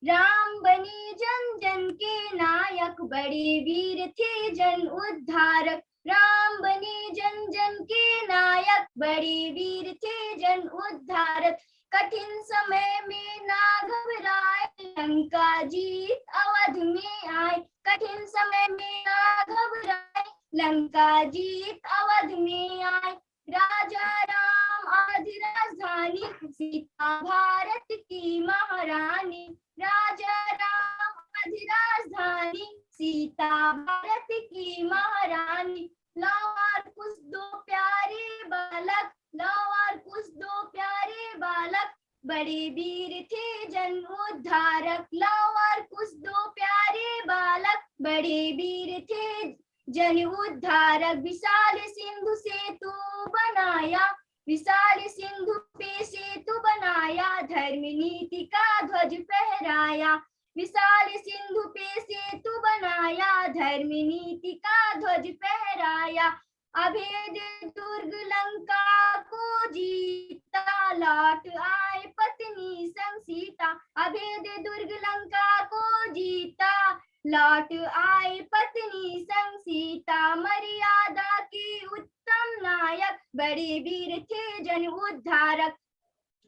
राम बने जन जन के नायक, बड़े वीर थे जन उद्धारक, राम बने जन जन के नायक, बड़े वीर थे जन उद्धारक। कठिन समय में ना घबराए, लंका जीत अवध में आए। कठिन समय में ना घबराए, लंका जीत अवध में आए। राजा राम आदि राजधानी, सीता भारत की महारानी। राजा राम आदि राजधानी, सीता भारत की महारानी। लाओ कुछ दो प्यारे बालक, लाओ कुछ दो प्यारे बालक, बड़े वीर थे जन उद्धारक। लाओ कुछ दो प्यारे बालक, बड़े वीर थे जन उद्धारक। विशाल सिंधु सेतु बनाया, विशाल सिंधु पे सेतु बनाया। धर्म नीति का ध्वज फहराया, विशाल सिंधु पे सेतु बनाया। धर्म नीति का ध्वज फहराया। अभेद दुर्ग लंका को जीता, लौट आए पत्नी संग सीता। अभेद दुर्ग लंका को जीता, लौट आए पत्नी संग सीता। मर्यादा के उत्तम नायक, बड़े वीर थे जन उद्धारक।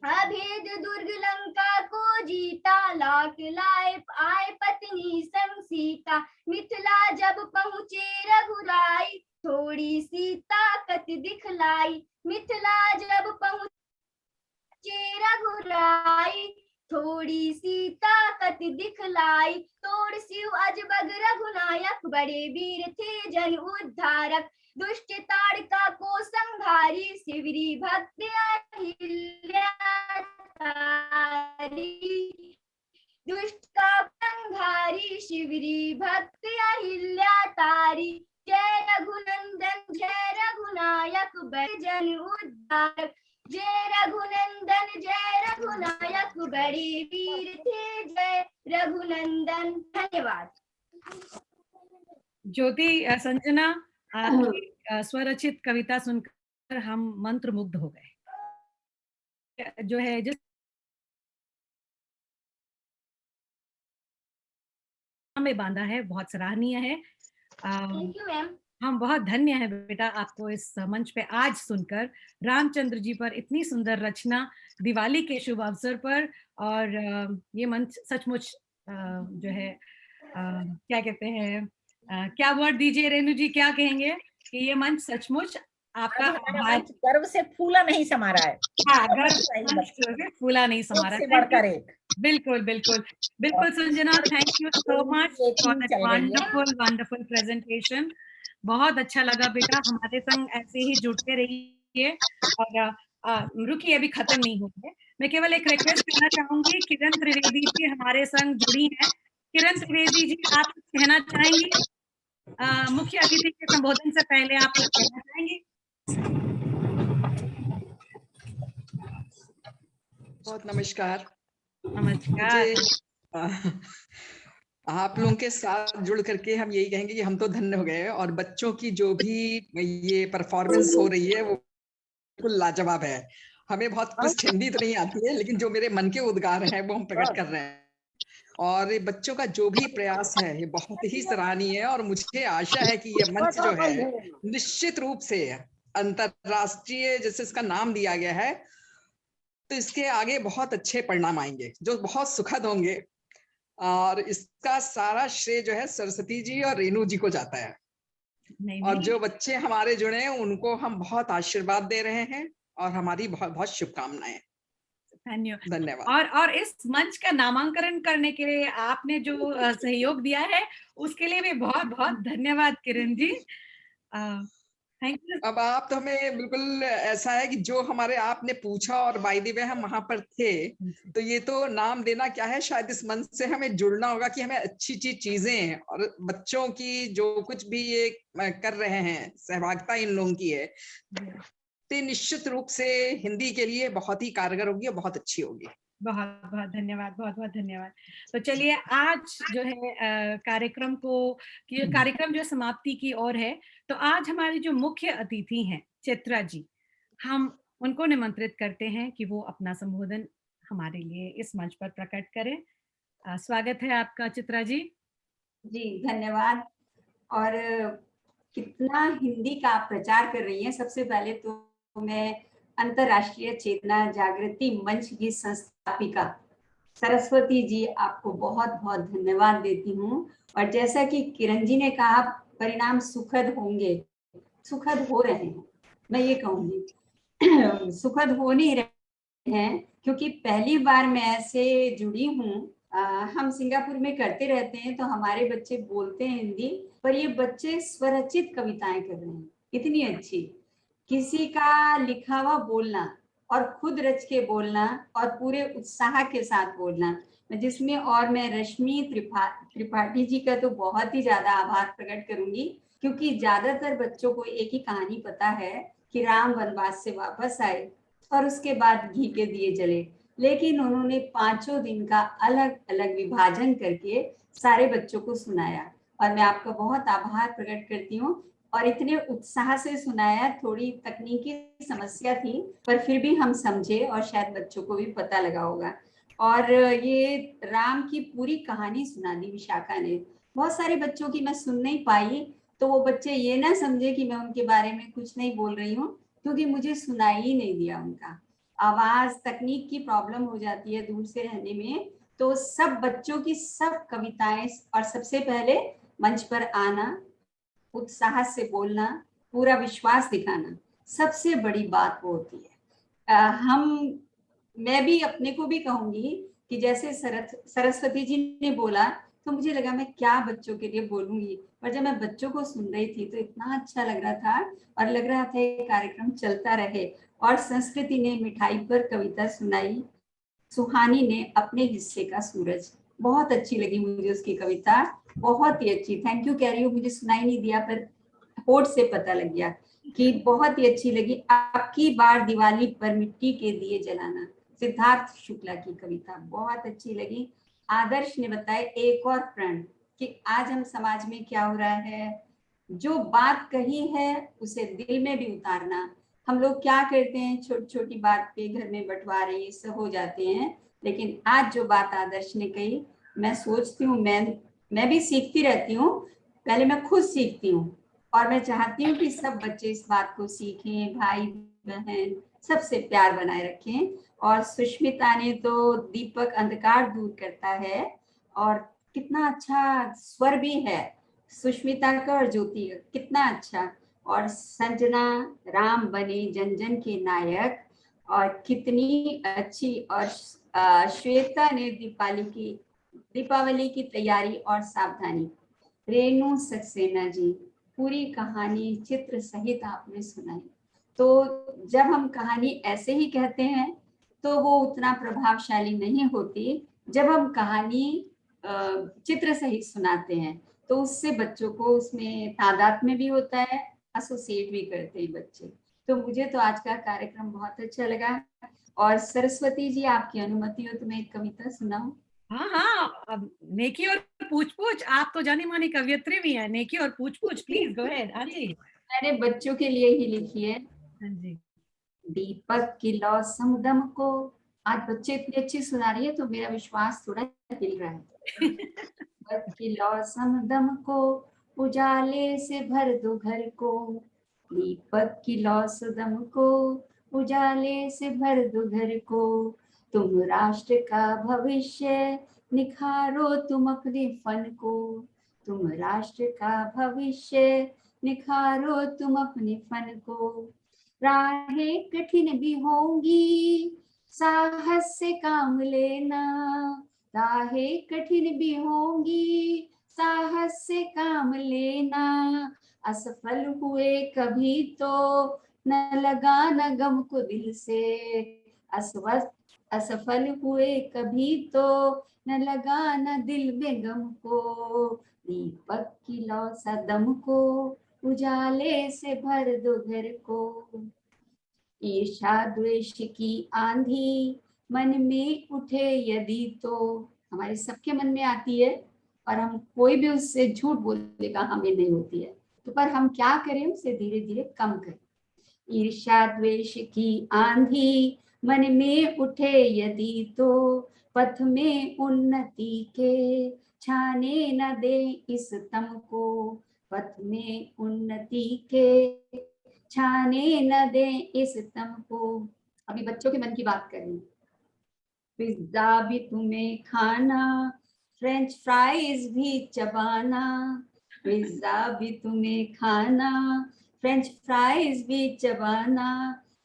अभेद दुर्ग लंका को जीता, लौट लाए आए पत्नी संग सीता। मिथिला जब पहुँचे रघुराई, थोड़ी सी ताकत दिखलाई। मिथिला जब पहुँचे रघुराई, थोड़ी सी ताकत दिखलाई। तोड़ शिव अजबग रघुनायक, बड़े वीर थे जन उद्धारक। दुष्ट ताड़का को संहारी, शिवरी भक्त अहिल्या तारी। दुष्ट का संहारी, शिवरी भक्त अहिल्या तारी। जय रघुनंदन जय रघुनायक, बड़े जन उद्धारक। जय रघुनंदन जय रघुनायक, बड़े वीर थे जय रघुनंदन। धन्यवाद। ज्योति संजना, आपकी स्वरचित कविता सुनकर हम मंत्रमुग्ध हो गए। जो है जिस में बांधा है बहुत सराहनीय है। Thank you ma'am. हम बहुत धन्य हैं बेटा आपको इस मंच पे आज सुनकर। रामचंद्र जी पर इतनी सुंदर रचना दिवाली के शुभ अवसर पर, और ये मंच सचमुच जो है क्या कहते हैं, क्या वर्ड दीजिए रेणु जी, क्या कहेंगे कि ये मंच सचमुच आपका मंच गर्व से फूला नहीं समा रहा है। हाँ, गर्व से फूला नहीं समा रहा है। बढ़कर एक। बिल्कुल बिल्कुल बिल्कुल Sanjana, thank you so much for that wonderful wonderful presentation. बहुत अच्छा लगा बेटा, हमारे संग ऐसे ही जुड़ते रहिए और रुकिए, अभी खत्म नहीं हुई है। मैं केवल एक रिक्वेस्ट करना चाहूंगी, किरण त्रिवेदी जी हमारे संग जुड़ी हैं। किरण त्रिवेदी जी, आप कहना चाहेंगी? मुख्य अतिथि के संबोधन से पहले आप कुछ कहना चाहेंगी? बहुत नमस्कार। नमस्कार। आप लोगों के साथ जुड़ करके हम यही कहेंगे कि हम तो धन्य हो गए, और बच्चों की जो भी ये परफॉर्मेंस हो रही है वो बिल्कुल लाजवाब है। हमें बहुत कुछ हिंदी तो नहीं आती है, लेकिन जो मेरे मन के उद्गार हैं वो हम प्रकट कर रहे हैं। और ये बच्चों का जो भी प्रयास है ये बहुत ही सराहनीय है, और मुझे आशा है कि ये मंच जो है निश्चित रूप से अंतरराष्ट्रीय, जैसे इसका नाम दिया गया है, तो इसके आगे बहुत अच्छे परिणाम आएंगे जो बहुत सुखद होंगे। और इसका सारा श्रेय जो है सरस्वती जी और रेणु जी को जाता है। और जो बच्चे हमारे जुड़े हैं उनको हम बहुत आशीर्वाद दे रहे हैं, और हमारी बहुत बहुत शुभकामनाएं। धन्यवाद। और इस मंच का नामांकन करने के लिए आपने जो सहयोग दिया है उसके लिए भी बहुत बहुत धन्यवाद किरण जी। Thank you. अब आप तो हमें बिल्कुल ऐसा है कि जो हमारे आपने पूछा और बाय द वे हम वहां पर थे, तो ये तो नाम देना क्या है, शायद इस मंच से हमें जुड़ना होगा कि हमें अच्छी चीजें और बच्चों की जो कुछ भी ये कर रहे हैं, सहभागिता इन लोगों की है, तो निश्चित रूप से हिंदी के लिए बहुत ही कारगर होगी और बहुत अच्छी होगी। बहुत बहुत धन्यवाद, बहुत बहुत धन्यवाद। तो चलिए आज जो है कार्यक्रम जो समाप्ति की ओर है, तो आज हमारे जो मुख्य अतिथि हैं चित्रा जी, हम उनको निमंत्रित करते हैं कि वो अपना संबोधन हमारे लिए इस मंच पर प्रकट करें। स्वागत है आपका चित्रा जी। जी धन्यवाद। और कितना हिंदी का आप प्रचार कर रही हैं। सबसे पहले तो मैं अंतर्राष्ट्रीय चेतना जागृति मंच की संस्थापिका सरस्वती जी आपको बहुत बहुत धन्यवाद देती हूँ। और जैसा कि किरण जी ने कहा, परिणाम सुखद होंगे, सुखद हो रहे हैं, मैं ये कहूँगी सुखद हो नहीं रहे हैं, क्योंकि पहली बार मैं ऐसे जुड़ी हूँ। हम सिंगापुर में करते रहते हैं तो हमारे बच्चे बोलते हैं हिंदी, पर ये बच्चे स्वरचित कविताएं कर रहे हैं, इतनी अच्छी। किसी का लिखा हुआ बोलना और खुद रच के बोलना और पूरे उत्साह के साथ बोलना, जिसमें और मैं रश्मि त्रिपाठी जी का तो बहुत ही ज्यादा आभार प्रकट करूंगी, क्योंकि ज्यादातर बच्चों को एक ही कहानी पता है कि राम वनवास से वापस आए और उसके बाद घी के दिए जले, लेकिन उन्होंने 5 दिन का अलग अलग विभाजन करके सारे बच्चों को सुनाया। और मैं आपका बहुत आभार प्रकट करती हूँ, और इतने उत्साह से सुनाया। थोड़ी तकनीकी समस्या थी, पर फिर भी हम समझे और शायद बच्चों को भी पता लगा होगा। और ये राम की पूरी कहानी सुना दी विशाखा ने। बहुत सारे बच्चों की मैं सुन नहीं पाई, तो वो बच्चे ये ना समझे कि मैं उनके बारे में कुछ नहीं बोल रही हूँ, क्योंकि मुझे सुनाई ही नहीं दिया उनका। आवाज तकनीक की प्रॉब्लम हो जाती है दूर से रहने में। तो सब बच्चों की सब कविताएं, और सबसे पहले मंच पर आना, उत्साह से बोलना, पूरा विश्वास दिखाना, सबसे बड़ी बात वो होती है। मैं भी अपने को भी कहूंगी कि जैसे सरस्वती जी ने बोला, तो मुझे लगा मैं क्या बच्चों के लिए बोलूंगी, पर जब मैं बच्चों को सुन रही थी तो इतना अच्छा लग रहा था, और लग रहा था ये कार्यक्रम चलता रहे। और संस्कृति ने मिठाई पर कविता सुनाई, सुहानी ने अपने हिस्से का सूरज, बहुत अच्छी लगी मुझे उसकी कविता, बहुत ही अच्छी। थैंक यू कह रही हूँ, मुझे सुनाई नहीं दिया पर होठ से पता लग गया कि बहुत ही अच्छी लगी। आपकी बार दिवाली पर मिट्टी के दिए जलाना, सिद्धार्थ शुक्ला की कविता बहुत अच्छी लगी। आदर्श ने बताया एक और प्रण, कि आज हम समाज में क्या हो रहा है, जो बात कही है उसे दिल में भी उतारना। हम लोग क्या करते हैं, छोटी छोटी बात पे घर में बंटवारे ये सब हो जाते हैं, लेकिन आज जो बात आदर्श ने कही, मैं सोचती हूँ, मैं भी सीखती रहती हूँ, पहले मैं खुद सीखती हूँ, और मैं चाहती हूँ कि सब बच्चे इस बात को सीखें, भाई बहन सबसे प्यार बनाए रखें। और सुष्मिता ने तो दीपक अंधकार दूर करता है, और कितना अच्छा स्वर भी है सुष्मिता का और ज्योति का, कितना अच्छा। और संजना राम बने जन जन के नायक, और कितनी अच्छी। और श्वेता ने दीपावली की तैयारी और सावधानी। रेणु सक्सेना जी, पूरी कहानी चित्र सहित आपने सुनाई। तो जब हम कहानी ऐसे ही कहते हैं तो वो उतना प्रभावशाली नहीं होती, जब हम कहानी चित्र सहित सुनाते हैं तो उससे बच्चों को उसमें तादाद में भी होता है, एसोसिएट भी करते हैं बच्चे। तो मुझे तो आज का कार्यक्रम बहुत अच्छा लगा। और सरस्वती जी, आपकी अनुमति हो तो मैं एक कविता सुनाऊं? हाँ हाँ, अब नेकी और पूछ पूछ, आप तो जानी मानी कवियत्री भी हैं। नेकी और पूछ पूछ, प्लीज गो अहेड। हाँ जी, मैंने बच्चों के लिए ही लिखी है। हाँ जी। दीपक की लौ समदम को, आज बच्चे इतनी अच्छी सुना रही है तो मेरा विश्वास थोड़ा हिल रहा है। दीपक की लौ समदम को, उजाले से भर दो घर को। दीपक की लौ समदम को, उजाले से भर दो घर को। तुम राष्ट्र का भविष्य, निखारो तुम अपने फन को। तुम राष्ट्र का भविष्य, निखारो तुम अपने फन को। राहें कठिन भी होंगी, साहस से काम लेना। राहें कठिन भी होंगी, साहस से काम लेना। असफल हुए कभी तो न लगाना गम को दिल से। असफल हुए कभी तो न लगाना दिल में गम को। दीपक की लौ सा दम को, उजाले से भर दो घर को। ईर्ष्या द्वेष की आंधी मन में उठे यदि तो, हमारे सबके मन में आती है और हम कोई भी उससे झूठ बोलेगा हमें नहीं होती है, तो पर हम क्या करें, उसे धीरे धीरे कम करें। ईर्ष्या द्वेष की आंधी मन में उठे यदि तो, पथ में उन्नति के छाने न दे इस तम को। पथ में उन्नति के छाने न दे इस तम को। अभी बच्चों के मन की बात करें। पिज्जा भी तुम्हें खाना, फ्रेंच फ्राइज भी चबाना, पिज्जा भी तुम्हें खाना, फ्रेंच फ्राइज भी चबाना,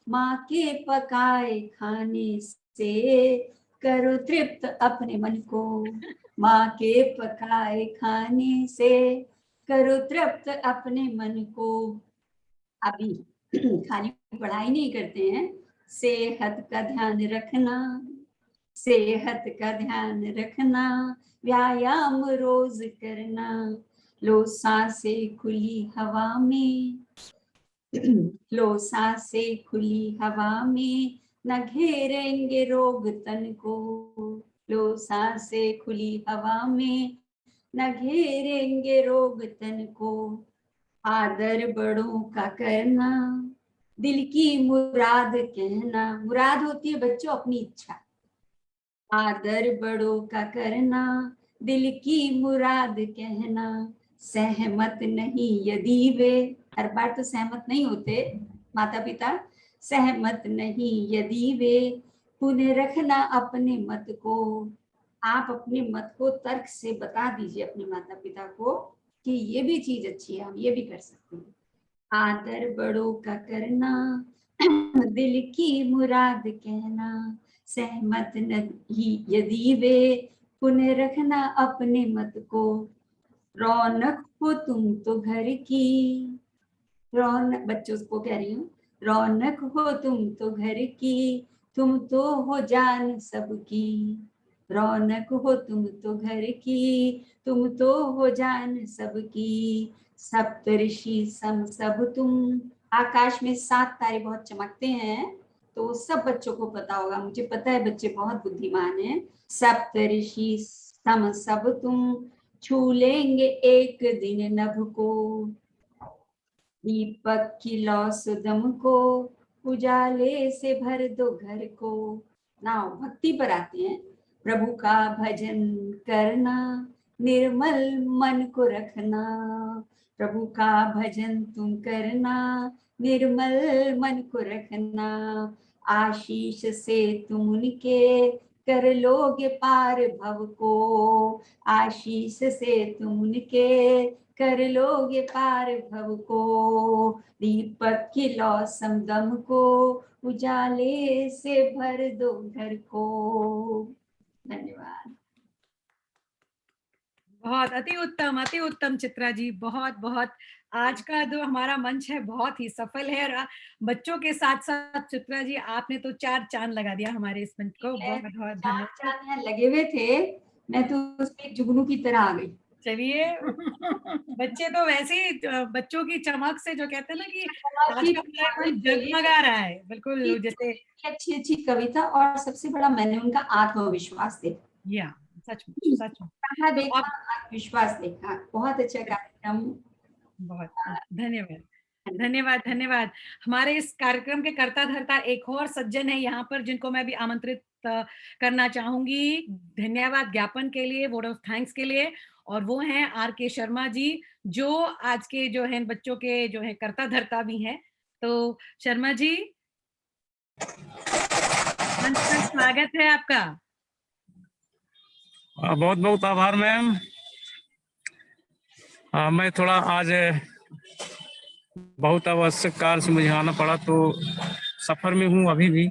माँ के पकाए खाने से करो तृप्त अपने मन को, माँ के पकाए खाने से करो तृप्त अपने मन को। अभी खाली पढ़ाई नहीं करते हैं, सेहत का ध्यान रखना, सेहत का ध्यान रखना, व्यायाम रोज करना, लो सांसें खुली हवा में, लो सांसें खुली हवा में, न घेरेंगे रोग तन को, लो सांसें खुली हवा में, न घेरेंगे रोग तन को। आदर बड़ों का करना, दिल की मुराद कहना, मुराद होती है बच्चों अपनी इच्छा। आदर बड़ों का करना, दिल की मुराद कहना, सहमत नहीं यदि वे, हर बार तो सहमत नहीं होते माता पिता, सहमत नहीं यदि वे, पुनः रखना अपने मत को। आप अपने मत को तर्क से बता दीजिए अपने माता पिता को कि ये भी चीज अच्छी है, हम ये भी कर सकते हैं। आदर बड़ों का करना, दिल की मुराद कहना, सहमत नहीं यदि वे, पुनः रखना अपने मत को। रौनक हो तुम तो घर की, रौनक, बच्चों को कह रही हूँ, रौनक हो तुम तो घर की, तुम तो हो जान सबकी, रौनक हो तुम तो घर की, तुम तो हो जान सबकी। सप्तऋषि सम सब तुम, आकाश में 7 तारे बहुत चमकते हैं, तो सब बच्चों को पता होगा, मुझे पता है बच्चे बहुत बुद्धिमान हैं। सप्तऋषि सम सब तुम, छू लेंगे एक दिन नभ को, दीपक की लौ सुदम को, उजाले से भर दो घर को। ना भक्ति पर आते हैं। प्रभु का भजन करना, निर्मल मन को रखना, प्रभु का भजन तुम करना, निर्मल मन को रखना। आशीष से तुम उनके कर लोगे पार भव को, आशीष से तुम उनके कर लोगे पार भव को। दीपक की लौ समदम को, उजाले से भर दो घर को। धन्यवाद। बहुत अति उत्तम चित्रा जी, बहुत बहुत। आज का जो हमारा मंच है बहुत ही सफल है, और बच्चों के साथ साथ चित्रा जी आपने तो 4 चांद लगा दिया हमारे इस मंच को। बहुत बहुत धन्यवाद। चांद यहाँ लगे हुए थे, मैं तो उसमें जुगनू की तरह आ गई। चलिए, बच्चे तो वैसे ही बच्चों की चमक से, जो कहते हैं ना कि आज का प्लेटफॉर्म जगमगा रहा है, बिल्कुल जैसे अच्छी अच्छी कविता, और सबसे बड़ा मैंने उनका आत्मविश्वास देखा। या सचमुच कहाँ देखा, आत्मविश्वास देखा। बहुत अच्छा कार्यक्रम। बहुत धन्यवाद धन्यवाद धन्यवाद। हमारे इस कार्यक्रम के कर्ता धर्ता एक और सज्जन है यहाँ पर, जिनको मैं भी आमंत्रित करना चाहूंगी धन्यवाद ज्ञापन के लिए, वोट ऑफ थैंक्स के लिए, और वो हैं R.K. शर्मा जी, जो आज के जो है बच्चों के जो है कर्ता धर्ता भी हैं। तो शर्मा जी, मंच पर स्वागत है आपका। बहुत बहुत आभार मैम। मैं थोड़ा आज बहुत आवश्यक कार्य से मुझे आना पड़ा, तो सफर में हूँ अभी भी,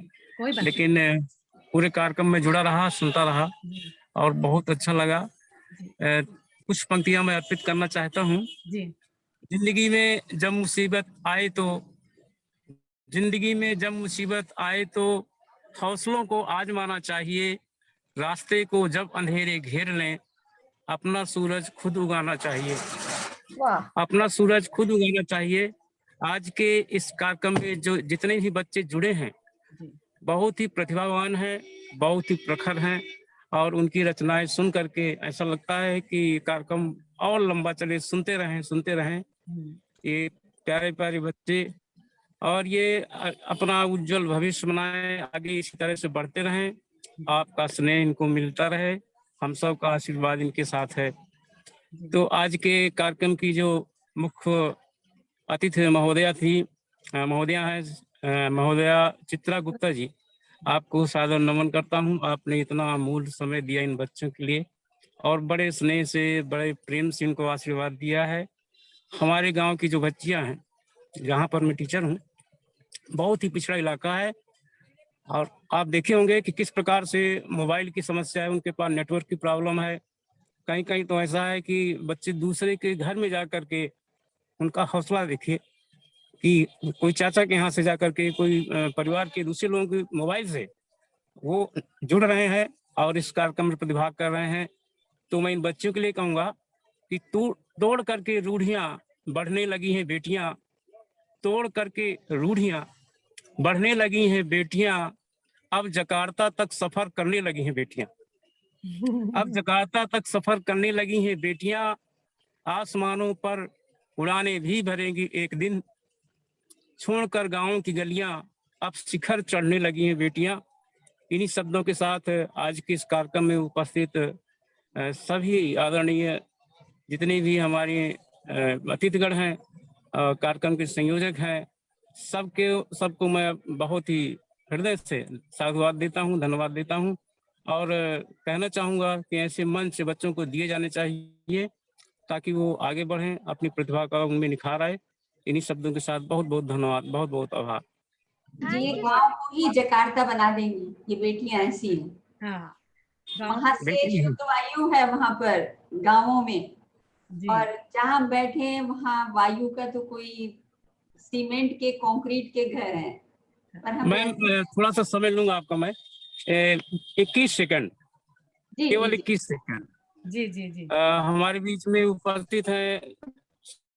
लेकिन पूरे कार्यक्रम में जुड़ा रहा, सुनता रहा और बहुत अच्छा लगा। कुछ पंक्तियां मैं अर्पित करना चाहता हूँ। जिंदगी में जब मुसीबत आए तो, जिंदगी में जब मुसीबत आए तो हौसलों को आजमाना चाहिए, रास्ते को जब अंधेरे घेर लें, अपना सूरज खुद उगाना चाहिए। अपना सूरज खुद उगाना चाहिए। आज के इस कार्यक्रम में जो जितने भी बच्चे जुड़े हैं, बहुत ही प्रतिभावान हैं, बहुत ही प्रखर हैं, और उनकी रचनाएं सुन करके ऐसा लगता है कि कार्यक्रम और लंबा चले, सुनते रहें। ये प्यारे प्यारे बच्चे, और ये अपना उज्जवल भविष्य बनाएं, आगे इसी तरह से बढ़ते रहें। आपका स्नेह इनको मिलता रहे, हम सब का आशीर्वाद इनके साथ है। तो आज के कार्यक्रम की जो मुख्य अतिथि महोदया थी, महोदया है महोदया चित्रा गुप्ता जी, आपको सादर नमन करता हूं। आपने इतना अमूल्य समय दिया इन बच्चों के लिए और बड़े स्नेह से, बड़े प्रेम से इनको आशीर्वाद दिया है। हमारे गांव की जो बच्चियां हैं, जहां पर मैं टीचर हूं, बहुत ही पिछड़ा इलाका है और आप देखे होंगे कि किस प्रकार से मोबाइल की समस्या है, उनके पास नेटवर्क की प्रॉब्लम है। कहीं कहीं तो ऐसा है कि बच्चे दूसरे के घर में जा करके, उनका हौसला देखिए कि कोई चाचा के यहाँ से जा करके, कोई परिवार के दूसरे लोगों के मोबाइल से वो जुड़ रहे हैं और इस कार्यक्रम में प्रतिभाग कर रहे हैं। तो मैं इन बच्चों के लिए कहूँगा कि तोड़ करके रूढ़ियाँ बढ़ने लगी हैं बेटियाँ, तोड़ करके रूढ़ियाँ बढ़ने लगी हैं बेटियाँ, अब जकार्ता तक सफर करने लगी हैं बेटियाँ, अब जकार्ता तक सफर करने लगी हैं बेटियाँ, आसमानों पर उड़ाने भी भरेंगी एक दिन, छोड़कर गाँव की गलियां अब शिखर चढ़ने लगी हैं बेटियां। इन्हीं शब्दों के साथ आज के इस कार्यक्रम में उपस्थित सभी आदरणीय जितने भी हमारे अतिथिगण हैं, कार्यक्रम के संयोजक हैं, सबको मैं बहुत ही हृदय से साधुवाद देता हूं, धन्यवाद देता हूं और कहना चाहूंगा कि ऐसे मंच बच्चों को दिए जाने चाहिए ताकि वो आगे बढ़ें, अपनी प्रतिभा का उनमें निखार आए। इन्हीं शब्दों के साथ बहुत बहुत धन्यवाद, बहुत बहुत आभार। ये गांव को ही जकार्ता बना देंगी, ये बेटियां ऐसी हैं। हाँ, वहां से शुद्ध वायु है वहां पर गांवों में, और जहां बैठे वहां वायु का तो कोई सीमेंट के कंक्रीट के घर हैं। मैं थोड़ा सा समय लूंगा आपका, मैं 21 सेकंड, केवल 21 सेकंड। जी जी जी। हमारे बीच में उपस्थित है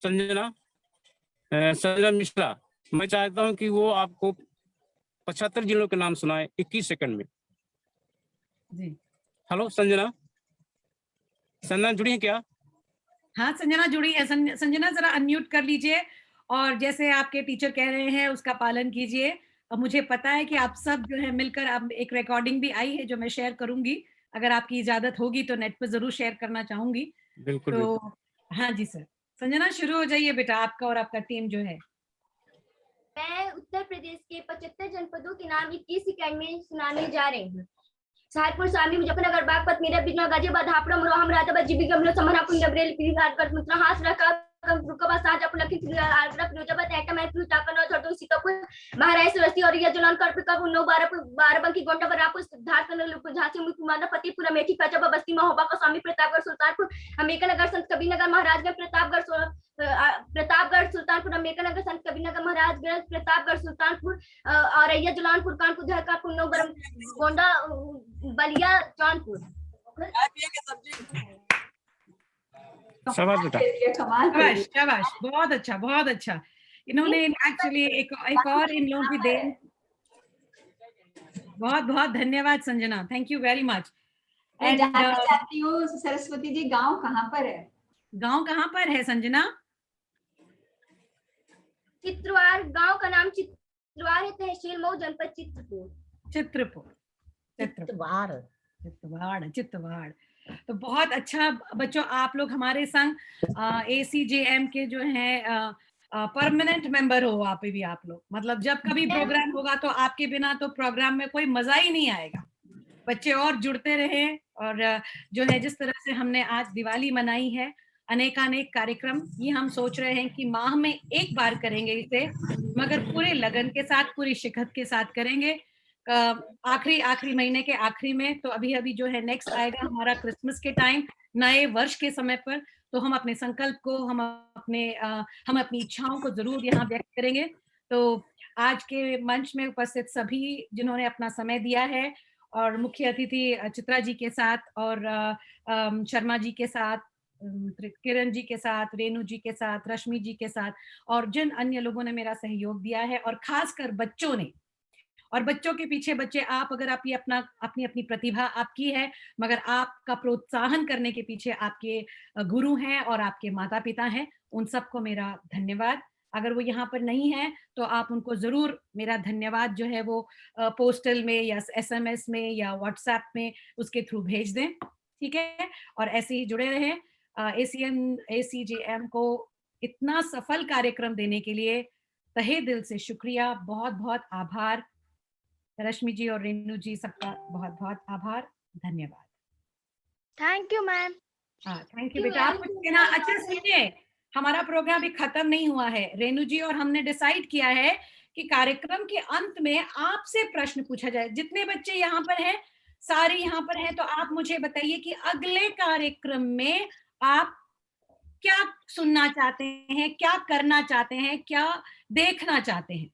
संजना मिश्रा। मैं चाहता हूं कि वो आपको 75 जिलों के नाम सुनाए 21 सेकंड में। जी। हेलो संजना जुड़ी है क्या? हाँ, संजना जुड़ी है। संजना जरा अनम्यूट कर लीजिए और जैसे आपके टीचर कह रहे हैं उसका पालन कीजिए। और मुझे पता है कि आप सब जो है मिलकर, अब एक रिकॉर्डिंग भी आई है जो मैं शेयर करूंगी, अगर आपकी इजाजत होगी तो नेट पर जरूर शेयर करना चाहूंगी। बिल्कुल, तो बिल्कुल। हाँ जी सर। संजना शुरू हो जाइए बेटा, आपका और आपका टीम जो है। मैं उत्तर प्रदेश के 75 जनपदों के नाम 21 सेकंड में सुनाने जा रही हूँ। सहारनपुर, शामली, मुजफ्फरनगर, बागपत, मेरठ, बिजनौर, गाजियाबाद, हापुड़, अमरोहा, मुरादाबाद, जीबी, गमला, समरहापुर, डबरेली, पीरगढ़, मुतराहास, रका, फुर्रुखाबाद, शाहजहांपुर, लखीमपुर, आगरा, फिरोजाबाद, एटा, मैनपुर, टाकरनौर, हरदोई, सीतापुर, महाराज, सरस्वती, औरैया, जौनपुर, करपीका, उन्नाव, बाराबंकी, गोंडा, बरापुर, सिद्धार्थनगर, झांसी, मुकुंदरा, फतेहपुर, अमेठी, फैजाबाद, बस्ती, महोबा, कौसाम्बी, प्रतापगढ़, सुल्तानपुर, अंबेडकर, संत कबीरनगर, महाराजगंज, प्रतापगढ़, सुल्तानपुर, अंबेडकर, संत कबीरनगर, महाराजगंज, प्रतापगढ़, सुल्तानपुर, औरैया, जौनपुर, कानपुर, धरकापुर, नौगरम, गोंडा, बलिया, जौनपुर। शाबाश शाबाश, बहुत अच्छा बहुत अच्छा। इन्होंने एक्चुअली एक और इन लोगों की देन। बहुत बहुत धन्यवाद Sanjana, thank you very much. जानना चाहती हूँ सरस्वती जी, गांव कहाँ पर है? गांव कहाँ पर है संजना? चित्रवार, गांव का नाम चित्रवार है, तहसील मऊ, जनपद चित्रपुर। चित्रवाड़। तो बहुत अच्छा बच्चों, आप लोग हमारे संग ACJM के जो हैं परमानेंट मेंबर हो। आप भी, आप लोग मतलब जब कभी प्रोग्राम होगा तो आपके बिना तो प्रोग्राम में कोई मजा ही नहीं आएगा। बच्चे और जुड़ते रहे और जो है जिस तरह से हमने आज दिवाली मनाई है, अनेकानेक कार्यक्रम, ये हम सोच रहे हैं कि माह में एक बार करेंगे इसे, मगर पूरे लगन के साथ, पूरी शिद्दत के साथ करेंगे। आखिरी महीने के आखिरी में, तो अभी जो है नेक्स्ट आएगा हमारा क्रिसमस के टाइम, नए वर्ष के समय पर, तो हम अपने संकल्प को, हम अपनी इच्छाओं को जरूर यहाँ व्यक्त करेंगे। तो आज के मंच में उपस्थित सभी जिन्होंने अपना समय दिया है, और मुख्य अतिथि चित्रा जी के साथ और शर्मा जी के साथ, किरण जी के साथ, रेणु जी के साथ, रश्मि जी के साथ, और जिन अन्य लोगों ने मेरा सहयोग दिया है, और खासकर बच्चों ने, और बच्चों के पीछे बच्चे, आप अगर आप ये अपनी प्रतिभा आपकी है, मगर आपका प्रोत्साहन करने के पीछे आपके गुरु हैं और आपके माता पिता हैं, उन सबको मेरा धन्यवाद। अगर वो यहाँ पर नहीं है तो आप उनको जरूर मेरा धन्यवाद जो है वो पोस्टल में या SMS में या WhatsApp में उसके थ्रू भेज दें, ठीक है? और ऐसे ही जुड़े रहें। ACJM को इतना सफल कार्यक्रम देने के लिए तहे दिल से शुक्रिया, बहुत बहुत आभार। रश्मि जी और रेनू जी, सबका बहुत बहुत आभार, धन्यवाद। Thank you ma'am. हाँ, थैंक यू बेटा। आप कुछ कहना? अच्छा सुनिए, हमारा प्रोग्राम अभी खत्म नहीं हुआ है। रेनू जी और हमने डिसाइड किया है कि कार्यक्रम के अंत में आपसे प्रश्न पूछा जाए। जितने बच्चे यहाँ पर हैं, सारे यहाँ पर हैं, तो आप मुझे बताइए कि अगले कार्यक्रम में आप क्या सुनना चाहते हैं, क्या करना चाहते हैं, क्या देखना चाहते हैं।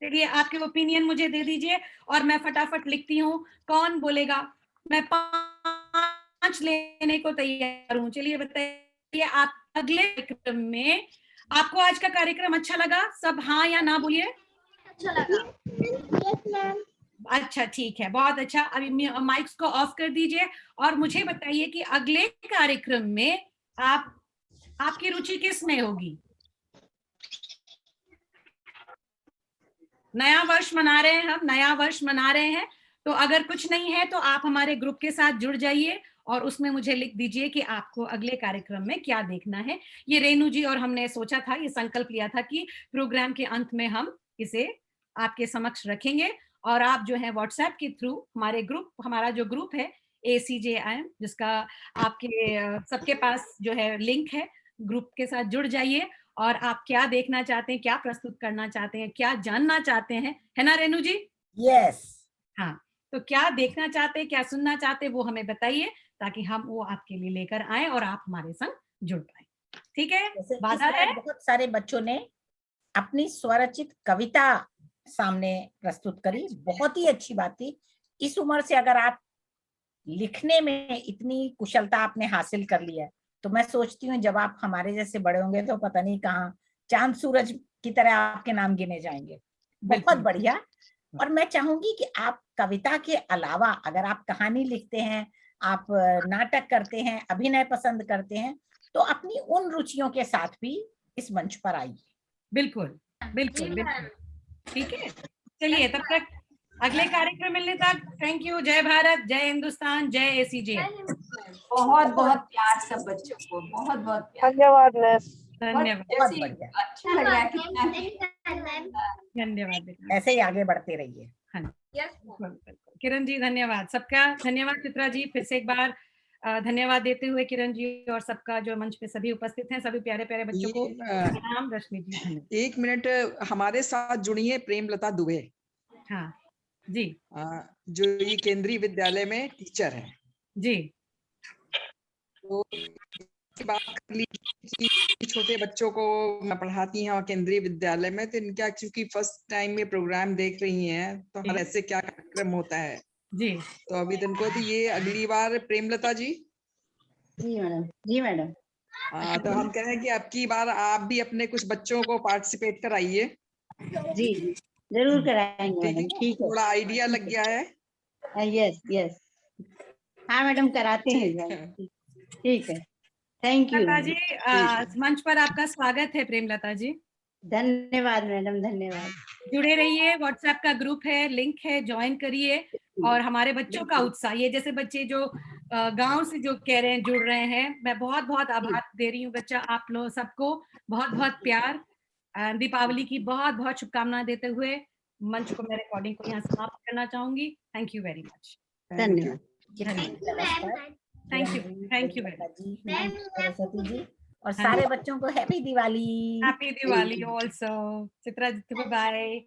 चलिए, आपके ओपिनियन मुझे दे दीजिए और मैं फटाफट लिखती हूँ। कौन बोलेगा? मैं 5 लेने को तैयार हूँ। चलिए बताइए, आप अगले कार्यक्रम में, आपको आज का कार्यक्रम अच्छा लगा? सब हाँ या ना बोलिए। अच्छा लगा। Yes ma'am. अच्छा, ठीक है, बहुत अच्छा। अभी माइक्स को ऑफ कर दीजिए और मुझे बताइए कि अगले कार्यक्रम में आपकी रुचि किस में होगी? नया वर्ष मना रहे हैं, हम नया वर्ष मना रहे हैं, तो अगर कुछ नहीं है तो आप हमारे ग्रुप के साथ जुड़ जाइए और उसमें मुझे लिख दीजिए कि आपको अगले कार्यक्रम में क्या देखना है। ये रेनू जी और हमने सोचा था, ये संकल्प लिया था कि प्रोग्राम के अंत में हम इसे आपके समक्ष रखेंगे और आप जो है व्हाट्सएप के थ्रू हमारा जो ग्रुप है ACJIM, जिसका आपके सबके पास जो है लिंक है, ग्रुप के साथ जुड़ जाइए और आप क्या देखना चाहते हैं, क्या प्रस्तुत करना चाहते हैं, क्या जानना चाहते हैं, है ना रेनू जी? यस। हाँ, तो क्या देखना चाहते हैं, क्या सुनना चाहते हैं, वो हमें बताइए ताकि हम वो आपके लिए लेकर आए और आप हमारे संग जुड़ पाए। ठीक है? वादा है? बहुत सारे बच्चों ने अपनी स्वरचित कविता सामने प्रस्तुत करी, बहुत ही अच्छी बात थी। इस उम्र से अगर आप लिखने में इतनी कुशलता आपने हासिल कर लिया है, तो मैं सोचती हूँ जब आप हमारे जैसे बड़े होंगे तो पता नहीं कहाँ चांद सूरज की तरह आपके नाम गिने जाएंगे। बहुत बढ़िया। और मैं चाहूंगी कि आप कविता के अलावा अगर आप कहानी लिखते हैं, आप नाटक करते हैं, अभिनय पसंद करते हैं, तो अपनी उन रुचियों के साथ भी इस मंच पर आइए। बिल्कुल बिल्कुल बिल्कुल। ठीक है, चलिए तब तक अगले कार्यक्रम मिलने तक थैंक यू। जय भारत, जय हिंदुस्तान, जय ACJ। बहुत बहुत प्यार सब बच्चों को, बहुत बहुत प्यार। धन्यवाद मिस। धन्यवाद। अच्छा लग रहा है कितना। धन्यवाद। ऐसे ही आगे बढ़ते रहिए। हाँ, किरण जी धन्यवाद। सबका धन्यवाद। चित्रा जी फिर से एक बार धन्यवाद देते हुए किरण जी और सबका जो मंच पे सभी उपस्थित हैं, सभी प्यारे प्यारे बच्चों को प्रणाम। रश्मि जी 1 मिनट हमारे साथ जुड़िए प्रेमलता दुबे। हाँ जी, जो ये केंद्रीय विद्यालय में टीचर है जी। तो बात कर ली कि छोटे बच्चों को पढ़ाती हैं और केंद्रीय विद्यालय में, तो इनका क्योंकि फर्स्ट टाइम में प्रोग्राम देख रही हैं तो हर ऐसे क्या कार्यक्रम होता है जी। तो अभी इनको तो ये अगली बार प्रेमलता जी। जी मैडम। जी मैडम। हाँ, तो हम कह रहे हैं कि अब की बार आप भी अपने कुछ बच्चों को पार्टिसिपेट कराइए। जी जरूर कराएंगे मैडम। ठीक है, थोड़ा आइडिया लग गया है। यस यस, हाँ मैडम कराते हैं। ठीक है, थैंक यू जी। मंच पर आपका स्वागत है प्रेमलता जी। धन्यवाद मैडम, धन्यवाद। जुड़े रहिए, व्हाट्सएप का ग्रुप है, लिंक है, ज्वाइन करिए और हमारे बच्चों का उत्साह, ये जैसे बच्चे जो गांव से जो कह रहे हैं जुड़ रहे हैं, मैं बहुत बहुत आभार दे रही हूँ बच्चा आप लोग सबको, बहुत बहुत प्यार। दीपावली की बहुत बहुत शुभकामनाएं देते हुए मंच को मैं रिकॉर्डिंग को यहाँ समाप्त करना चाहूंगी। Thank you very much. धन्यवाद। थैंक यू सरस्वती जी और सारे बच्चों को happy Diwali. Happy Diwali also. Chitra ji bye.